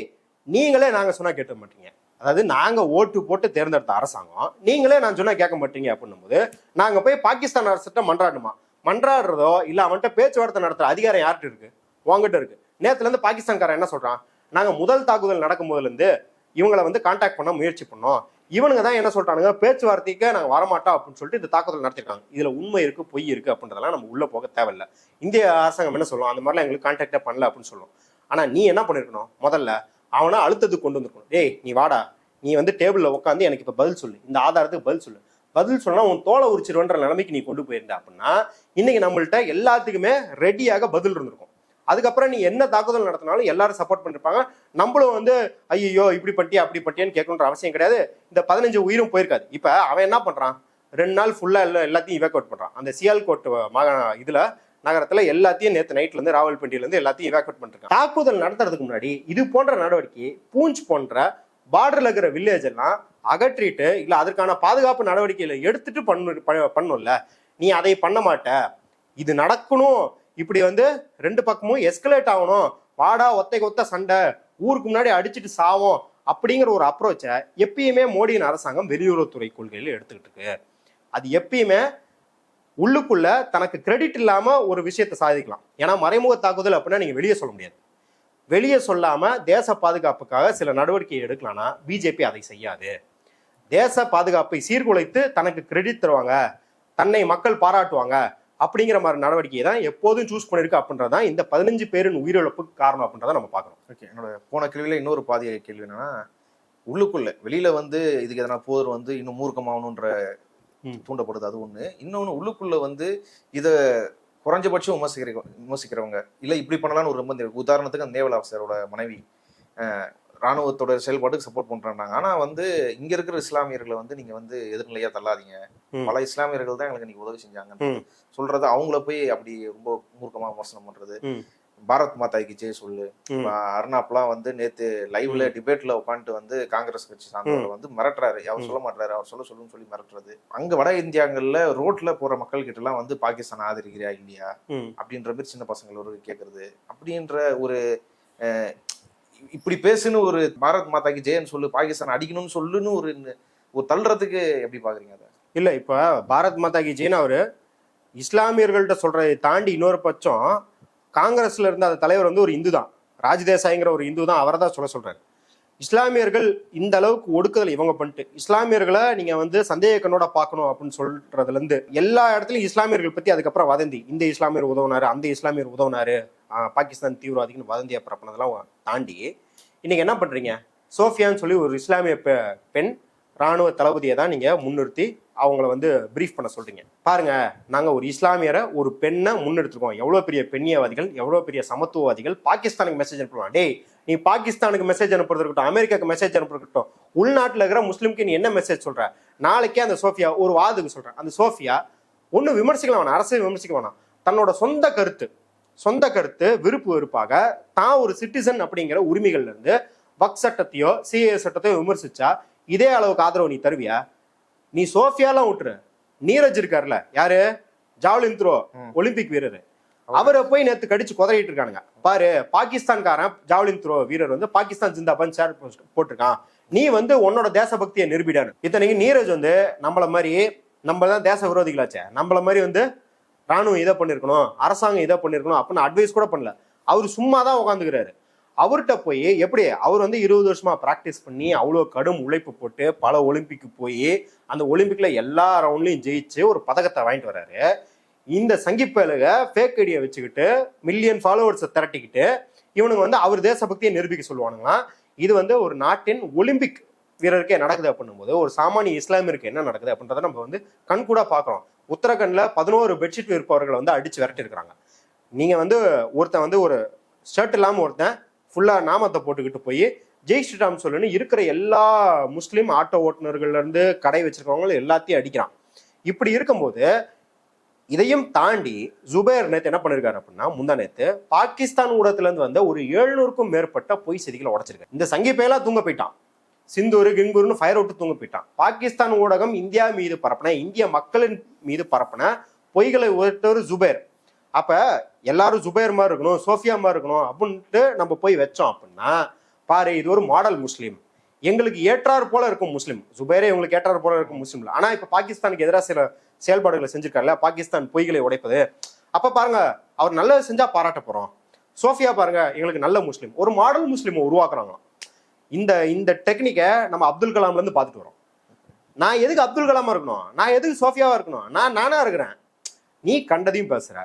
நீங்களே நாங்க சொன்னா கேட்க மாட்டீங்க, அதாவது நாங்க ஓட்டு போட்டு தேர்ந்தெடுத்த அரசாங்கம், நீங்களே நான் சொன்னா கேட்க மாட்டீங்க அப்படின்னும் போது நாங்க போய் பாகிஸ்தான் அரசிட்ட மன்றாடணுமா? மன்றாடுறதோ இல்ல அவன்கிட்ட பேச்சுவார்த்தை நடத்துற அதிகாரம் யார்கிட்ட இருக்கு? உங்ககிட்ட இருக்கு. நேத்துல இருந்து பாகிஸ்தான்காரன் என்ன சொல்றான், நாங்க முதல் தாக்குதல் நடக்கும் போதுல இருந்து இவங்களை வந்து கான்டாக்ட் பண்ண முயற்சி பண்ணோம், இவனுங்க தான் என்ன சொல்றானுங்க, பேச்சுவார்த்தைக்கு நாங்க வரமாட்டோம் அப்படின்னு சொல்லிட்டு இந்த தாக்குதல் நடத்திருக்காங்க. இதுல உண்மை இருக்கு பொய் இருக்கு அப்படின்றதெல்லாம் நம்ம உள்ள போக தேவையில்லை. இந்திய அரசாங்கம் என்ன சொல்லுவோம், அந்த மாதிரிலாம் எங்களுக்கு கான்டாக்டே பண்ணல அப்படின்னு சொல்லுவோம். ஆனா நீ என்ன பண்ணிருக்கணும், முதல்ல அவனை அழுத்தத்துக்கு கொண்டு வந்துருக்கணும். டேய் நீ வாடா, நீ வந்து டேபிள்ல உட்காந்து எனக்கு இப்ப பதில் சொல்லு, இந்த ஆதாரத்துக்கு பதில் சொல்லு, பதில் சொன்னா உன் தோலை உரிச்சிருவன்ற நிலைமைக்கு நீ கொண்டு போயிருந்த அப்படின்னா இன்னைக்கு நம்மள்ட்ட எல்லாத்துக்குமே ரெடியாக பதில் இருந்திருக்கும். அதுக்கப்புறம் நீ என்ன தாக்குதல் நடத்தினாலும் எல்லாரும் சப்போர்ட் பண்ணிருப்பாங்க. நம்மளும் வந்து ஐயோ இப்படி பட்டியா அப்படி பட்டியான்னு கேட்கணுன்ற அவசியம் கிடையாது. இந்த 15 உயிரும் போயிருக்காது. இப்ப அவன் என்ன பண்றான், 2 நாள் ஃபுல்லா எல்லாத்தையும் இவாக்குவேட் பண்றான். அந்த சியால்கோட் இதுல நகரத்துல எல்லாத்தையும் நேற்று நைட்ல இருந்து ராவல்பிண்டியில இருந்து எல்லாத்தையும் இவாக்குவேட் பண்ணிருக்காங்க. தாக்குதல் நடத்துறதுக்கு முன்னாடி இது போன்ற நடவடிக்கை பூஞ்ச் போன்ற பார்டர்ல இருக்கிற வில்லேஜ் எல்லாம் அகற்றிட்டு இல்ல அதற்கான பாதுகாப்பு நடவடிக்கைகளை எடுத்துட்டு பண்ணும்ல, நீ அதை பண்ண மாட்ட. இது நடக்கணும், இப்படி வந்து 2 பக்கமும் எஸ்கலேட் ஆகணும், வாடா ஒத்தைக்கு ஒத்த சண்டை, ஊருக்கு முன்னாடி அடிச்சுட்டு சாவோம் அப்படிங்கிற ஒரு அப்ரோச்சை எப்பயுமே மோடியின் அரசாங்கம் வெளியுறவுத்துறை கொள்கையில எடுத்துக்கிட்டு இருக்கு. அது எப்பயுமே உள்ளுக்குள்ள தனக்கு கிரெடிட் இல்லாம ஒரு விஷயத்தை சாதிக்கலாம். ஏன்னா மறைமுக தாக்குதல் அப்படின்னா நீங்க வெளியே சொல்ல முடியாது. வெளியே சொல்லாம தேச பாதுகாப்புக்காக சில நடவடிக்கை எடுக்கலாம்னா பிஜேபி அதை செய்யாது. தேச பாதுகாப்பை சீர்குலைத்து தனக்கு கிரெடிட் தருவாங்க, தன்னை மக்கள் பாராட்டுவாங்க அப்படிங்கிற மாதிரி நடவடிக்கையை தான் எப்போதும் சூஸ் பண்ணிருக்கு அப்படின்றதான் இந்த 15 பேரின் உயிரிழப்புக்கு காரணம் அப்படின்றத நம்ம பார்க்கறோம். ஓகே, என்னோட போன கேள்வியில இன்னொரு பாதி கேள்வி என்னன்னா, உள்ளுக்குள்ள வெளியில வந்து இதுக்கு எதனா போர் வந்து இன்னும் மூர்க்கமாகணுன்ற தூண்டப்படுது, அது ஒண்ணு. இன்னொன்னு உள்ளுக்குள்ள வந்து இத குறைஞ்சபட்சம் விமர்சிக்கிறவங்க இல்ல இப்படி பண்ணலாம்னு ஒரு ரொம்ப, உதாரணத்துக்கு அந்த நேவல் ஆஃபீஸரோட மனைவி ராணுவத்தோட செயல்பாட்டுக்கு சப்போர்ட் பண்றாங்க. ஆனா வந்து இங்க இருக்கிற இஸ்லாமியர்களை வந்து நீங்க வந்து எதிர்நிலையா தள்ளாதீங்க, பல இஸ்லாமியர்கள் தான் எங்களுக்கு நீங்க உதவி செஞ்சாங்க சொல்றது, அவங்கள போய் அப்படி ரொம்ப மூர்க்கமா விமர்சனம் பண்றது. பாரத் மாதாக்கு ஜெய் சொல்லு, அர்ணாப்லாம் வந்து நேத்து லைவ்ல டிபேட்ல உட்காந்துட்டு வந்து காங்கிரஸ் கட்சி சார்ந்தவரை வந்து மிரட்டுறாரு, அவர் சொல்ல மாட்டாரு, அவர் சொல்லுன்னு சொல்லி மிரட்டுறது. அங்க வட இந்தியாங்கள்ல ரோட்ல போற மக்கள் கிட்ட எல்லாம் வந்து பாகிஸ்தான் ஆதரிக்கிறியா இல்லையா அப்படின்ற மாதிரி சின்ன பசங்களோட கேட்கறது, அப்படின்ற ஒரு இப்படி பேசுன்னு ஒரு பாரத் மாதாக்கு ஜெயன்னு சொல்லு, பாகிஸ்தான் அடிக்கணும்னு சொல்லுன்னு ஒரு தள்ளுறதுக்கு எப்படி பாக்குறீங்க அதை? இல்ல இப்ப பாரத் மாதாக்கு ஜெயன்னு அவரு இஸ்லாமியர்கள்ட்ட சொல்றதை தாண்டி இன்னொரு பட்சம் காங்கிரஸ்ல இருந்த அந்த தலைவர் வந்து ஒரு இந்து தான், ராஜ்தேசாய்ங்கிற ஒரு இந்து தான், அவரை தான் சொல்றாரு. இஸ்லாமியர்கள் இந்த அளவுக்கு ஒடுக்குதல் இவங்க பண்ணிட்டு இஸ்லாமியர்களை நீங்க வந்து சந்தேக கண்ணோட பார்க்கணும் அப்படின்னு சொல்றதுல இருந்து எல்லா இடத்துலயும் இஸ்லாமியர்கள் பத்தி அதுக்கப்புறம் வதந்தி, இந்த இஸ்லாமியர் உதவுனாரு, அந்த இஸ்லாமியர் உதவுனாரு, பாகிஸ்தான் தீவிரவாதிக்குன்னு வதந்தியா பரப்பினதெல்லாம் தாண்டி இன்னைக்கு என்ன பண்றீங்க? சோஃபியான்னு சொல்லி ஒரு இஸ்லாமிய பெண் ராணுவ தளபதியை தான் நீங்க முன்னிறுத்தி அவங்கள வந்து பிரீஃப் பண்ண சொல்றீங்க. பாருங்க, நாங்க ஒரு இஸ்லாமியரை, ஒரு பெண்ணை முன்னெடுத்துருக்கோம். எவ்வளவு பெரிய பெண்ணியவாதிகள், எவ்வளவு பெரிய சமத்துவவாதிகள் பாகிஸ்தானுக்கு மெசேஜ் அனுப்புவாங்க. டேய், நீ பாகிஸ்தானுக்கு மெசேஜ் அனுப்புறது இருக்கட்டும், அமெரிக்காவுக்கு மெசேஜ் அனுப்புறது இருக்கட்டும், உள்நாட்டில் இருக்கிற முஸ்லீமுக்கு நீ என்ன மெசேஜ் சொல்ற? நாளைக்கே அந்த சோஃபியா ஒரு வாதுக்கு சொல்றேன், அந்த சோஃபியா ஒன்னும் விமர்சிக்கலாம் வேணாம், அரசை விமர்சிக்க வேணாம், தன்னோட சொந்த கருத்து விருப்பு வெறுப்பாக தான் ஒரு சிட்டிசன் அப்படிங்கிற உரிமைகள்ல இருந்து வக் சட்டத்தையோ சிஏ சட்டத்தையோ விமர்சிச்சா இதே அளவுக்கு ஆதரவு நீ தருவியா? நீ சோஃபியாலாம் விட்டுரு, நீரஜ் இருக்காருல்ல, யாரு ஜாவ்லின் த்ரோ ஒலிம்பிக் வீரர், அவரை போய் நேத்து கடிச்சு குதறிட்டு இருக்கானுங்க. பாரு, பாகிஸ்தான்காரன் ஜாவ்லின் த்ரோ வீரர் வந்து பாகிஸ்தான் ஜிந்தாபாத் ஷேர் போட்டிருக்கான், நீ வந்து உன்னோட தேசபக்தியை நிரூபிடாரு. இத்தனைக்கு நீரஜ் வந்து நம்மள மாதிரி, நம்ம தான் தேச விரோதிகளாச்சே, நம்மள மாதிரி வந்து ராணுவம் இதை பண்ணிருக்கணும், அரசாங்கம் இதை பண்ணிருக்கணும் அப்படின்னு அட்வைஸ் கூட பண்ணல. அவரு சும்மா தான் உட்காந்துக்கிறாரு. அவர்கிட்ட போய் எப்படி அவர் வந்து 20 வருஷமா பிராக்டிஸ் பண்ணி அவ்வளோ கடும் உழைப்பு போட்டு பல ஒலிம்பிக்கு போய் அந்த ஒலிம்பிக்ல எல்லா ரவுண்ட்லையும் ஜெயிச்சு ஒரு பதக்கத்தை வாங்கிட்டு வர்றாரு. இந்த சங்கிப்பேலுக ஃபேக் ஐடியா வச்சுக்கிட்டு மில்லியன் ஃபாலோவர்ஸை திரட்டிக்கிட்டு இவனுங்க வந்து அவர் தேசபக்தியை நிரூபிக்க சொல்லுவானுங்களாம். இது வந்து ஒரு நாட்டின் ஒலிம்பிக் வீரருக்கே நடக்குது அப்படின்னும் போது ஒரு சாமானிய இஸ்லாமியருக்கு என்ன நடக்குது அப்படின்றத நம்ம வந்து கண்கூடா பார்க்குறோம். உத்தரகண்ட்ல 11 பெட்ஷீட் விற்பவர்களை வந்து அடிச்சு விரட்டி இருக்கிறாங்க. நீங்க வந்து ஒருத்தன் வந்து ஒரு ஷர்ட் இல்லாமல் ஒருத்தன் ஃபுல்லா நாமத்தை போட்டுக்கிட்டு போய் ஜெய் ஸ்ரீராம் சொல்லுன்னு இருக்கிற எல்லா முஸ்லீம் ஆட்டோ ஓட்டுநர்கள்ல இருந்து கடை வச்சிருக்கவங்களும் எல்லாத்தையும் அடிக்கிறான். இப்படி இருக்கும்போது இதையும் தாண்டி ஜுபேர் நேத்து என்ன பண்ணிருக்காரு அப்படின்னா, முந்தா நேத்து பாகிஸ்தான் ஊடகத்துல இருந்து வந்த ஒரு 700க்கும் மேற்பட்ட பொய் செய்திகளை உடைச்சிருக்காரு. இந்த சங்கி பேலா தூங்க போயிட்டான், சிந்தூர் கிங்கூர்னு ஃபயர் அவுட்டு தூங்க போயிட்டான். பாகிஸ்தான் ஊடகம் இந்தியா மீது பரப்பின, இந்திய மக்களின் மீது பரப்பின பொய்களை உடைத்தவர் ஜுபேர். அப்ப எல்லாரும் ஜுபேர் மாதிரி இருக்கணும், சோஃபியா மாதிரி இருக்கணும் அப்படின்ட்டு நம்ம போய் வச்சோம் அப்படின்னா, பாரு இது ஒரு மாடல் முஸ்லீம், எங்களுக்கு ஏற்றாறு போல இருக்கும் முஸ்லீம். ஜுபேரே உங்களுக்கு ஏற்றாறு போல இருக்கும் முஸ்லீம். ஆனா இப்ப பாகிஸ்தானுக்கு எதிராக சில செயல்பாடுகளை செஞ்சிருக்காருல்ல, பாகிஸ்தான் பொய்களை உடைப்பது. அப்ப பாருங்க, அவர் நல்லது செஞ்சா பாராட்ட போறோம். சோஃபியா பாருங்க எங்களுக்கு நல்ல முஸ்லீம், ஒரு மாடல் முஸ்லீமை உருவாக்குறாங்களாம். இந்த டெக்னிக்கை நம்ம அப்துல் கலாம்ல இருந்து பார்த்துட்டு வரோம். நான் எதுக்கு அப்துல் கலாமா இருக்கணும், நான் எதுக்கு சோஃபியாவா இருக்கணும், நானா இருக்கிறேன். நீ கண்டதையும் பேசுற,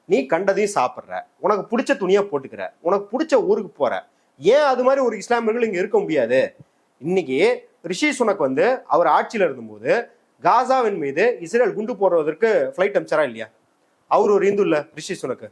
நீ கண்டதையும் சாப்பிட்ற, உனக்கு பிடிச்ச துணியை போட்டுக்கிற, உனக்கு பிடிச்ச ஊருக்கு போற. ஏன் அது மாதிரி ஒரு இஸ்லாமியர்கள் இங்க இருக்க முடியாது? இன்னைக்கு ரிஷி சுனக் வந்து அவர் ஆட்சியில இருந்தபோது காசாவின் மீது இஸ்ரேல் குண்டு போடுவதற்கு ஃபிளைட் அனுப்பிச்சாரா இல்லையா? அவர் ஒரு இந்து இல்ல ரிஷி சுனக்,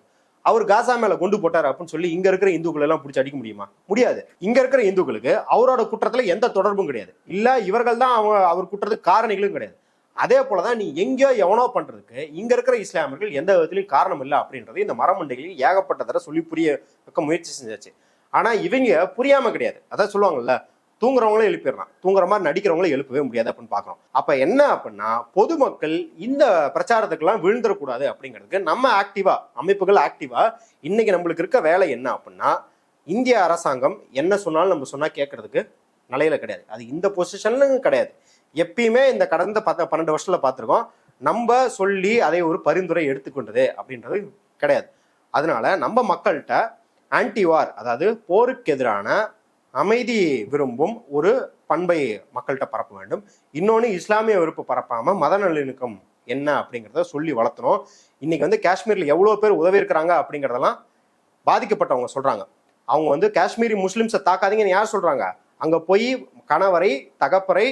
அவர் காசா மேல குண்டு போட்டார் அப்படின்னு சொல்லி இங்க இருக்கிற இந்துக்கள் எல்லாம் பிடிச்சி அடிக்க முடியுமா? முடியாது. இங்க இருக்கிற இந்துக்களுக்கு அவரோட குற்றத்துல எந்த தொடர்பும் கிடையாது. இல்ல இவர்கள் தான் அவர் குற்றத்துக்கு காரணிகளும் கிடையாது. அதே போலதான் நீ எங்கேயோ எவனோ பண்றதுக்கு இங்க இருக்கிற இஸ்லாமியர்கள் எந்த விதத்திலையும் காரணம் இல்லை அப்படின்றது இந்த மரமண்டைகளில் ஏகப்பட்ட தடவை சொல்லி புரிய வைக்க முயற்சி செஞ்சாச்சு. ஆனா இவங்க புரியாம கிடையாது. அதான் சொல்லுவாங்கல்ல, தூங்குறவங்களே எழுப்பிடுறான், தூங்குற மாதிரி நடிக்கிறவங்களே எழுப்பவே முடியாது அப்படின்னு பாக்குறோம். அப்ப என்ன அப்படின்னா, பொதுமக்கள் இந்த பிரச்சாரத்துக்கெல்லாம் விழுந்துடக்கூடாது அப்படிங்கிறதுக்கு நம்ம ஆக்டிவா, அமைப்புகள் ஆக்டிவா இன்னைக்கு நம்மளுக்கு இருக்க வேலை என்ன அப்படின்னா, இந்திய அரசாங்கம் என்ன சொன்னாலும் நம்ம சொன்னா கேட்கறதுக்கு நிலையில கிடையாது. அது இந்த பொசிஷன்ல கிடையாது. எப்பயுமே இந்த கடந்த 12 வருஷத்துல பார்த்துருக்கோம், நம்ம சொல்லி அதை ஒரு பரிந்துரை எடுத்துக்கொண்டது அப்படின்றது கிடையாது. அதனால நம்ம மக்கள்கிட்ட ஆன்டிவார், அதாவது போருக்கு எதிரான அமைதி விரும்பும் ஒரு பண்பை மக்கள்கிட்ட பரப்ப வேண்டும். இன்னொன்று, இஸ்லாமிய வெறுப்பு பரப்பாம மத நல்லிணக்கம் என்ன அப்படிங்கிறத சொல்லி வளர்த்தணும். இன்னைக்கு வந்து காஷ்மீர்ல எவ்வளோ பேர் உதவி இருக்கிறாங்க அப்படிங்கிறதெல்லாம் பாதிக்கப்பட்டவங்க சொல்றாங்க. அவங்க வந்து காஷ்மீரி முஸ்லிம்ஸை தாக்காதீங்கன்னு யார் சொல்றாங்க? அங்க போய் கணவரை தகப்பரை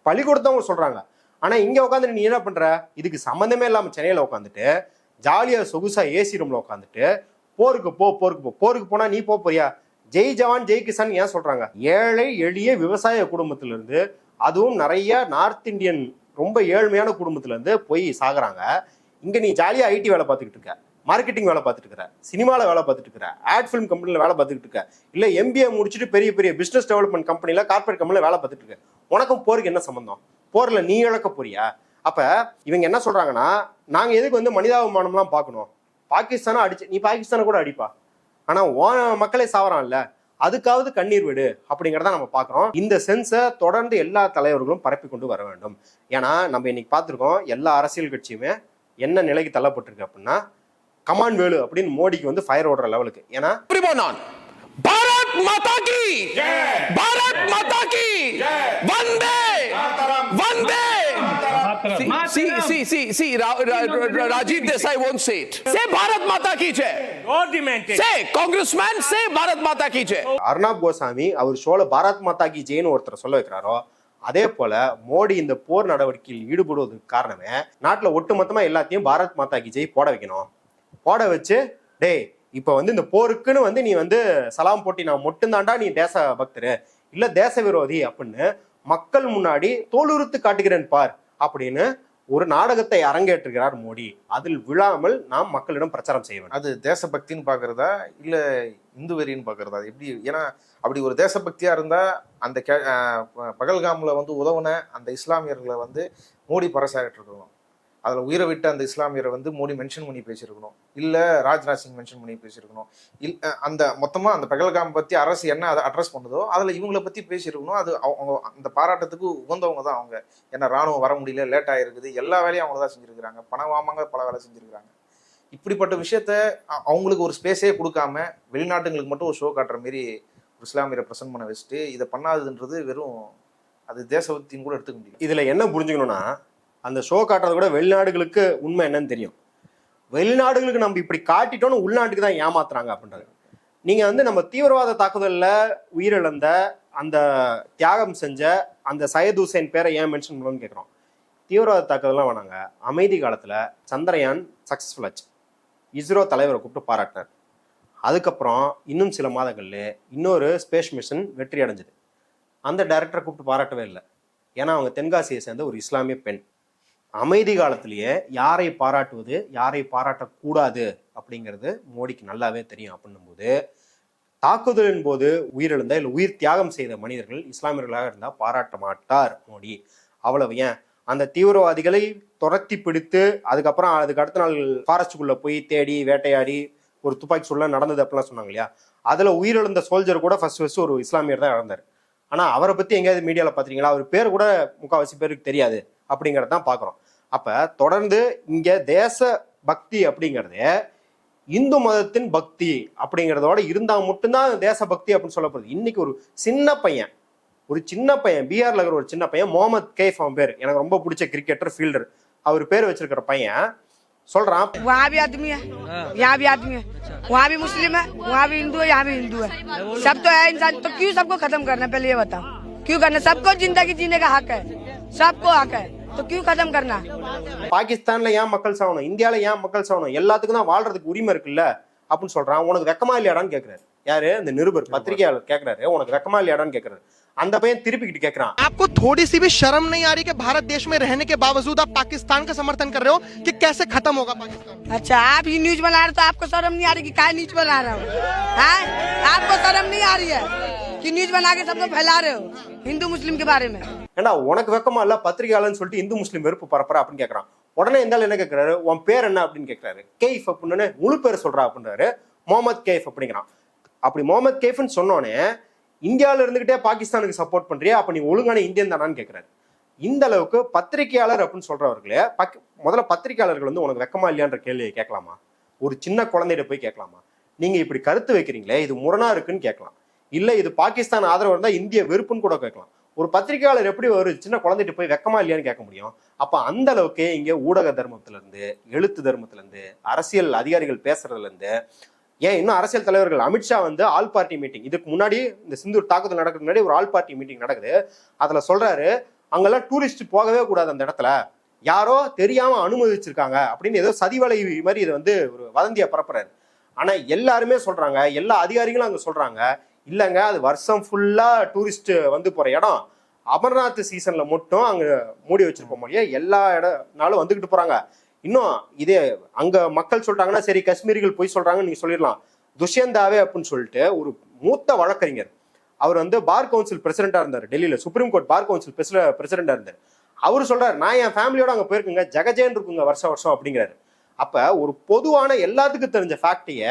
பழி கொடுத்தவங்க சொல்றாங்க. ஆனா இங்க உட்காந்துட்டு நீ என்ன பண்ற? இதுக்கு சம்மந்தமே இல்லாம சென்னையில உட்காந்துட்டு ஜாலியா சொகுசா ஏசி ரூம்ல உட்காந்துட்டு போருக்கு போனா நீ போறியா? ஜெய் ஜவான் ஜெய் கிசான் ஏன் சொல்றாங்க? ஏழை எளிய விவசாய குடும்பத்துல இருந்து, அதுவும் நிறைய நார்த் இந்தியன் ரொம்ப ஏழ்மையான குடும்பத்துல இருந்து போய் சாகுறாங்க. இங்க நீ ஜாலியா ஐடி வேலை பார்த்துக்கிட்டு இருக்க, மார்க்கெட்டிங் வேலை பார்த்துட்டு இருக்கிற, சினிமாவில் வேலை பார்த்துட்டு இருக்கிற, ஆட் ஃபிலிம் கம்பெனியில் வேலை பார்த்துட்டு இருக்க, இல்லை MBA முடிச்சுட்டு பெரிய பெரிய பிஸ்னஸ் டெவலப்மெண்ட் கம்பெனியில் கார்பரேட் கம்பெனியில் வேலை பார்த்துட்டு இருக்க. உனக்கும் போருக்கு என்ன சம்பந்தம்? போரில் நீ இழக்க போறியா? அப்ப இவங்க என்ன சொல்றாங்கன்னா, நாங்க எதுக்கு வந்து மனிதாபிமானம்லாம் பார்க்கணும்? பாகிஸ்தானை அடிச்சு நீ பாகிஸ்தானை கூட அடிப்பா, ஆனா மக்களே சாவறான்ல, அதுக்காவது கண்ணீர் விடு அப்படிங்கிறத நம்ம பார்க்குறோம். இந்த சென்ஸை தொடர்ந்து எல்லா தலைவர்களும் பரப்பி கொண்டு வர வேண்டும். ஏன்னா நம்ம இன்னைக்கு பார்த்துருக்கோம், எல்லா அரசியல் கட்சியுமே என்ன நிலைக்கு தள்ளப்பட்டிருக்கு அப்படின்னா, கமான் வேலு அப்படின்னு மோடிக்கு வந்து ஃபயர் ஓடுற லெவலுக்கு. ஏன்னா பாரத் மாதா கி Jai, Bharat See, Rajiv Desai won't say it. Say Bharat Mata ki jai. God demanded. Say, congressman, say Bharat Mata ki jai. Arnab Goswami அவர் ஷோல பாரத் மாதா கி ஜெயின்னு ஒருத்தர் சொல்ல வைக்கிறாரோ, அதே போல மோடி இந்த போர் நடவடிக்கையில் ஈடுபடுவதற்கு காரணமே நாட்டுல ஒட்டுமொத்தமா எல்லாத்தையும் பாரத் மாதா கி ஜெய் போட வைக்கணும். போட வச்சு டேய் இப்ப வந்து இந்த போருக்குன்னு வந்து நீ வந்து சலாம் போட்டி நான் மட்டும்தான்டா நீ தேச பக்தரு இல்ல தேச விரோதி அப்படின்னு மக்கள் முன்னாடி தோலுறுத்து காட்டுகிறேன் பார் அப்படின்னு ஒரு நாடகத்தை அரங்கேற்றுகிறார் மோடி. அதில் விழாமல் நாம் மக்களிடம் பிரச்சாரம் செய்ய வேண்டும். அது தேசபக்தின்னு பாக்குறதா இல்ல இந்து வெறின்னு பாக்குறதா? எப்படி? ஏன்னா அப்படி ஒரு தேசபக்தியா இருந்தா அந்த பகல்காம்ல வந்து உதவுன அந்த இஸ்லாமியர்களை வந்து மோடி பரசாகிட்டு இருக்கணும். அதுல உயிரை விட்டு அந்த இஸ்லாமியரை வந்து மோடி மென்ஷன் பண்ணி பேசியிருக்கணும், இல்ல ராஜ்நாத் சிங் மென்ஷன் பண்ணி பேசியிருக்கணும். அந்த மொத்தமா அந்த பகல்காம் பத்தி அரசு என்ன அதை அட்ரஸ் பண்ணுதோ அதுல இவங்களை பத்தி பேசியிருக்கணும். அது அவங்க அந்த பாராட்டத்துக்கு உகந்தவங்க தான் அவங்க. ஏன்னா ராணுவம் வர முடியல, லேட் ஆயிருக்குது, எல்லா வேலையும் அவங்க தான் செஞ்சிருக்கிறாங்க, பணம் வாமாங்க பல வேலை செஞ்சிருக்கிறாங்க. இப்படிப்பட்ட விஷயத்த அவங்களுக்கு ஒரு ஸ்பேஸே கொடுக்காம வெளிநாட்டுங்களுக்கு மட்டும் ஒரு ஷோ காட்டுற மாரி ஒரு இஸ்லாமியரை பிரசன்ட் பண்ண வச்சுட்டு இதை பண்ணாதுன்றது வெறும் அது தேசபக்தின்னு கூட எடுத்துக்க முடியும். இதுல என்ன புரிஞ்சுக்கணும்னா, அந்த ஷோ காட்டுறது கூட வெளிநாடுகளுக்கு உண்மை என்னன்னு தெரியும். வெளிநாடுகளுக்கு நம்ம இப்படி காட்டிட்டோன்னு உள்நாட்டுக்கு தான் ஏமாத்துறாங்க அப்படின்றது. நீங்க வந்து நம்ம தீவிரவாத தாக்குதல்ல உயிரிழந்த அந்த தியாகம் செஞ்ச அந்த சையத் ஹுசைன் பேரை ஏன் மென்ஷன் பண்ணணும்னு கேட்குறோம். தீவிரவாத தாக்குதல்லாம் வேணாங்க. அமைதி காலத்துல சந்திரயான் சக்சஸ்ஃபுல் ஆச்சு, இஸ்ரோ தலைவரை கூப்பிட்டு பாராட்டினார். அதுக்கப்புறம் இன்னும் சில மாதங்கள்ல இன்னொரு ஸ்பேஸ் மிஷன் வெற்றி அடைஞ்சது. அந்த டைரக்டரை கூப்பிட்டு பாராட்டவே இல்லை. ஏன்னா அவங்க தென்காசியை சேர்ந்த ஒரு இஸ்லாமிய பெண். அமைதி காலத்திலேயே யாரை பாராட்டுவது யாரை பாராட்டக்கூடாது அப்படிங்கிறது மோடிக்கு நல்லாவே தெரியும். அப்படின்னும் போது தாக்குதலின் போது உயிரிழந்த இல்லை உயிர் தியாகம் செய்த மனிதர்கள் இஸ்லாமியர்களாக இருந்தால் பாராட்ட மாட்டார் மோடி. அவ்வளவு ஏன் அந்த தீவிரவாதிகளை துரத்தி பிடித்து அதுக்கப்புறம் அதுக்கு அடுத்த நாள் ஃபாரஸ்டுக்குள்ள போய் தேடி வேட்டையாடி ஒரு துப்பாக்கி சூழல நடந்தது அப்படிலாம் சொன்னாங்க இல்லையா, அதுல உயிரிழந்த சோல்ஜர் கூட ஃபர்ஸ்ட் ஒரு இஸ்லாமியர் தான் இறந்தார். ஆனா அவரை பத்தி எங்கேயாவது மீடியால பாத்தீங்களா? அவர் பேர் கூட முக்கால்வாசி பேருக்கு தெரியாது அப்படிங்கறதான் பாக்குறோம். அப்ப தொடர்ந்து இங்க தேச பக்தி அப்படிங்கறது இந்து மதத்தின் பக்தி அப்படிங்கிறதோட இருந்தா மட்டும்தான் தேச பக்தி அப்படின்னு சொல்லப்படுது. இன்னைக்கு ஒரு சின்ன பையன் பீகார்ல இருக்கிற ஒரு சின்ன பையன் முகமது கைஃப், அவன் பேர் எனக்கு ரொம்ப பிடிச்ச கிரிக்கெட்டர் ஃபீல்டர், அவர் பேர் வச்சிருக்கிற பையன் சொல்றான், वहाँ भी आदमी है, यहाँ भी आदमी है, वहाँ भी मुस्लिम है, वहाँ भी हिंदू है, यहाँ भी हिंदू है, सब तो है इंसान। तो क्यों सबको खत्म करना? पहले ये बताओ क्यों करना? सबको जिंदगी जीने का हक है, सबको हक है, तो क्यों खत्म करना? பாகிஸ்தான்ல ஏன் மக்கள் சாகணும், இந்தியால ஏன் மக்கள் சாகணும், எல்லாத்துக்கும் தான் வாழ்றதுக்கு உரிமை இருக்குல்ல அப்படின்னு சொல்றான். உனக்கு வெக்கமா இல்லையாடான்னு கேட்கிறாரு. யாரு? இந்த நிருபர் பத்திரிகையாளர் கேட்கிறாரு, உனக்கு வெக்கமா இல்லையாடான்னு கேட்கிறாரு. அந்த பையன் திருப்பிக்கிட்டு கேட்கிறான், आपको थोड़ी सी भी शर्म नहीं आ रही कि भारत देश में रहने के बावजूद आप पाकिस्तान का समर्थन कर रहे हो कि कैसे खत्म होगा पाकिस्तान? अच्छा, आप ही न्यूज बना रहे तो आपको शर्म नहीं आ रही कि क्या न्यूज बना रहे हो? आपको शर्म नहीं आ रही है कि न्यूज बना के सबको फैला रहे हो हिंदू मुस्लिम के बारे में? ஏண்டா உனக்கு வெக்கமா இல்ல பத்திரிகையாளர்னு சொல்லிட்டு இந்து முஸ்லீம் வெறுப்பு பரப்புற அப்படின்னு கேட்கறான். உடனே இருந்தாலும் என்ன கேட்கிறாரு, உன் பேர் என்ன அப்படின்னு கேட்கிறாரு. கெய்ஃப் அப்படின்னு முழு பேர் சொல்றா அப்படின்றாரு. முகமது கெய்ஃப் அப்படிங்கிறான். அப்படி முகமது கெய்ஃப்னு சொன்னோடனே இந்தியாவில இருந்துகிட்டே பாகிஸ்தானுக்கு சப்போர்ட் பண்றியா, அப்ப நீ ஒழுங்கான இந்தியன் தானான்னு கேட்கிறாரு. இந்த அளவுக்கு பத்திரிகையாளர் அப்படின்னு சொல்றவர்களே முதல்ல பத்திரிகையாளர்கள் வந்து உனக்கு வெக்கமா இல்லையான்ற கேள்வியை கேட்கலாமா? ஒரு சின்ன குழந்தைகிட்ட போய் கேட்கலாமா? நீங்க இப்படி கருத்து வைக்கிறீங்களே இது முரணா இருக்குன்னு கேட்கலாம். இல்ல இது பாகிஸ்தான் ஆதரவு இருந்தா இந்திய வெறுப்புன்னு கூட கேட்கலாம். ஒரு பத்திரிகையாளர் எப்படி ஒரு சின்ன குழந்தைகிட்ட போய் வெக்கமா இல்லையான்னு கேட்க முடியும்? அப்ப அந்த அளவுக்கு இங்க ஊடக தர்மத்துல இருந்து, எழுத்து தர்மத்துல இருந்து, அரசியல் அதிகாரிகள் பேசுறதுல இருந்து, ஏன் இன்னும் அரசியல் தலைவர்கள் அமித்ஷா வந்து ஆல் பார்ட்டி மீட்டிங், இதுக்கு முன்னாடி இந்த சிந்தூர் தாக்குதல் நடக்கிறதுக்கு முன்னாடி ஒரு ஆல் பார்ட்டி மீட்டிங் நடக்குது. அதுல சொல்றாரு, அங்கெல்லாம் டூரிஸ்ட் போகவே கூடாது, அந்த இடத்துல யாரோ தெரியாம அனுமதிச்சிருக்காங்க அப்படின்னு ஏதோ சதிவலை மாதிரி இதை வந்து ஒரு வதந்தியை பரப்புறாரு. ஆனா எல்லாருமே சொல்றாங்க, எல்லா அதிகாரிகளும் அங்க சொல்றாங்க, இல்லைங்க அது வருஷம் ஃபுல்லா டூரிஸ்ட் வந்து போற இடம், அமர்நாத் சீசன்ல மட்டும் அங்க மூடி வச்சிருப்போம் மொழியா, எல்லா நாளும் வந்துகிட்டு போறாங்க. இன்னும் இதே அங்க மக்கள் சொல்றாங்கன்னா சரி காஷ்மீரிகள் போய் சொல்றாங்கன்னு நீங்க சொல்லிடலாம். துஷ்யந்தாவே அப்படின்னு சொல்லிட்டு ஒரு மூத்த வழக்கறிஞர், அவர் வந்து பார் கவுன்சில் பிரசிடென்டா இருந்தார், டெல்லியில சுப்ரீம் கோர்ட் பார் கவுன்சில் பிரசிடென்டா இருந்தார். அவரு சொல்றாரு, நான் என் ஃபேமிலியோட அங்க போயிருக்குங்க, ஜெகஜேன் இருக்குங்க வருஷம் அப்படிங்கிறாரு. அப்ப ஒரு பொதுவான எல்லாத்துக்கும் தெரிஞ்ச ஃபேக்டைய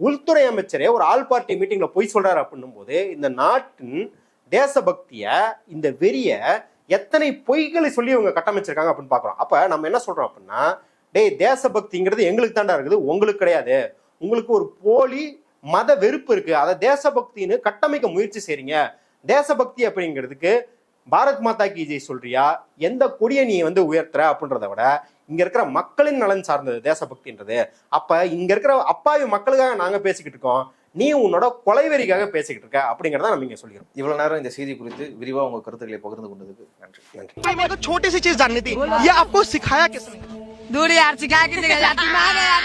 உள்துறை அமைச்சரே ஒரு ஆல் பார்ட்டி மீட்டிங்ல போய் சொல்றாரு அப்படின்னும் போது இந்த நாட்டின் தேசபக்திய, இந்த வெறிய எத்தனை பொய்களை சொல்லி இவங்க கட்டமைச்சிருக்காங்க அப்படின்னு பாக்குறோம். அப்ப நம்ம என்ன சொல்றோம் அப்படின்னா, டேய் தேசபக்திங்கிறது எங்களுக்கு தாண்டா இருக்குது, உங்களுக்கு கிடையாது. உங்களுக்கு ஒரு போலி மத வெறுப்பு இருக்கு, அதை தேசபக்தின்னு கட்டமைக்க முயற்சி செய்றீங்க. தேசபக்தி அப்படிங்கிறதுக்கு பாரத் மாதா கி ஜெய் சொல்றியா, எந்த கொடியை நீ வந்து உயர்த்துற அப்படின்றத விட இங்க இருக்கிற மக்களின் நலன் சார்ந்தது தேசபக்தின்றது. அப்ப இங்க இருக்கிற அப்பாவி மக்களுக்காக நாங்க பேசிக்கிட்டு இருக்கோம், நீ உன்னோட கொலைவெறிக்காக பேசிக்கிட்டு இருக்க அப்படிங்கறத நம்ம இங்க சொல்லிக்கிறோம். இவ்வளவு நேரம் இந்த செய்தி குறித்து விரிவா உங்க கருத்துக்களை பகிர்ந்து கொண்டதுக்கு நன்றி. நன்றி. भाई मेरे को छोटी सी चीज जाननी थी, ये आपको सिखाया किसने? दूर यार सिखा के दिखाया, दिमाग है यार।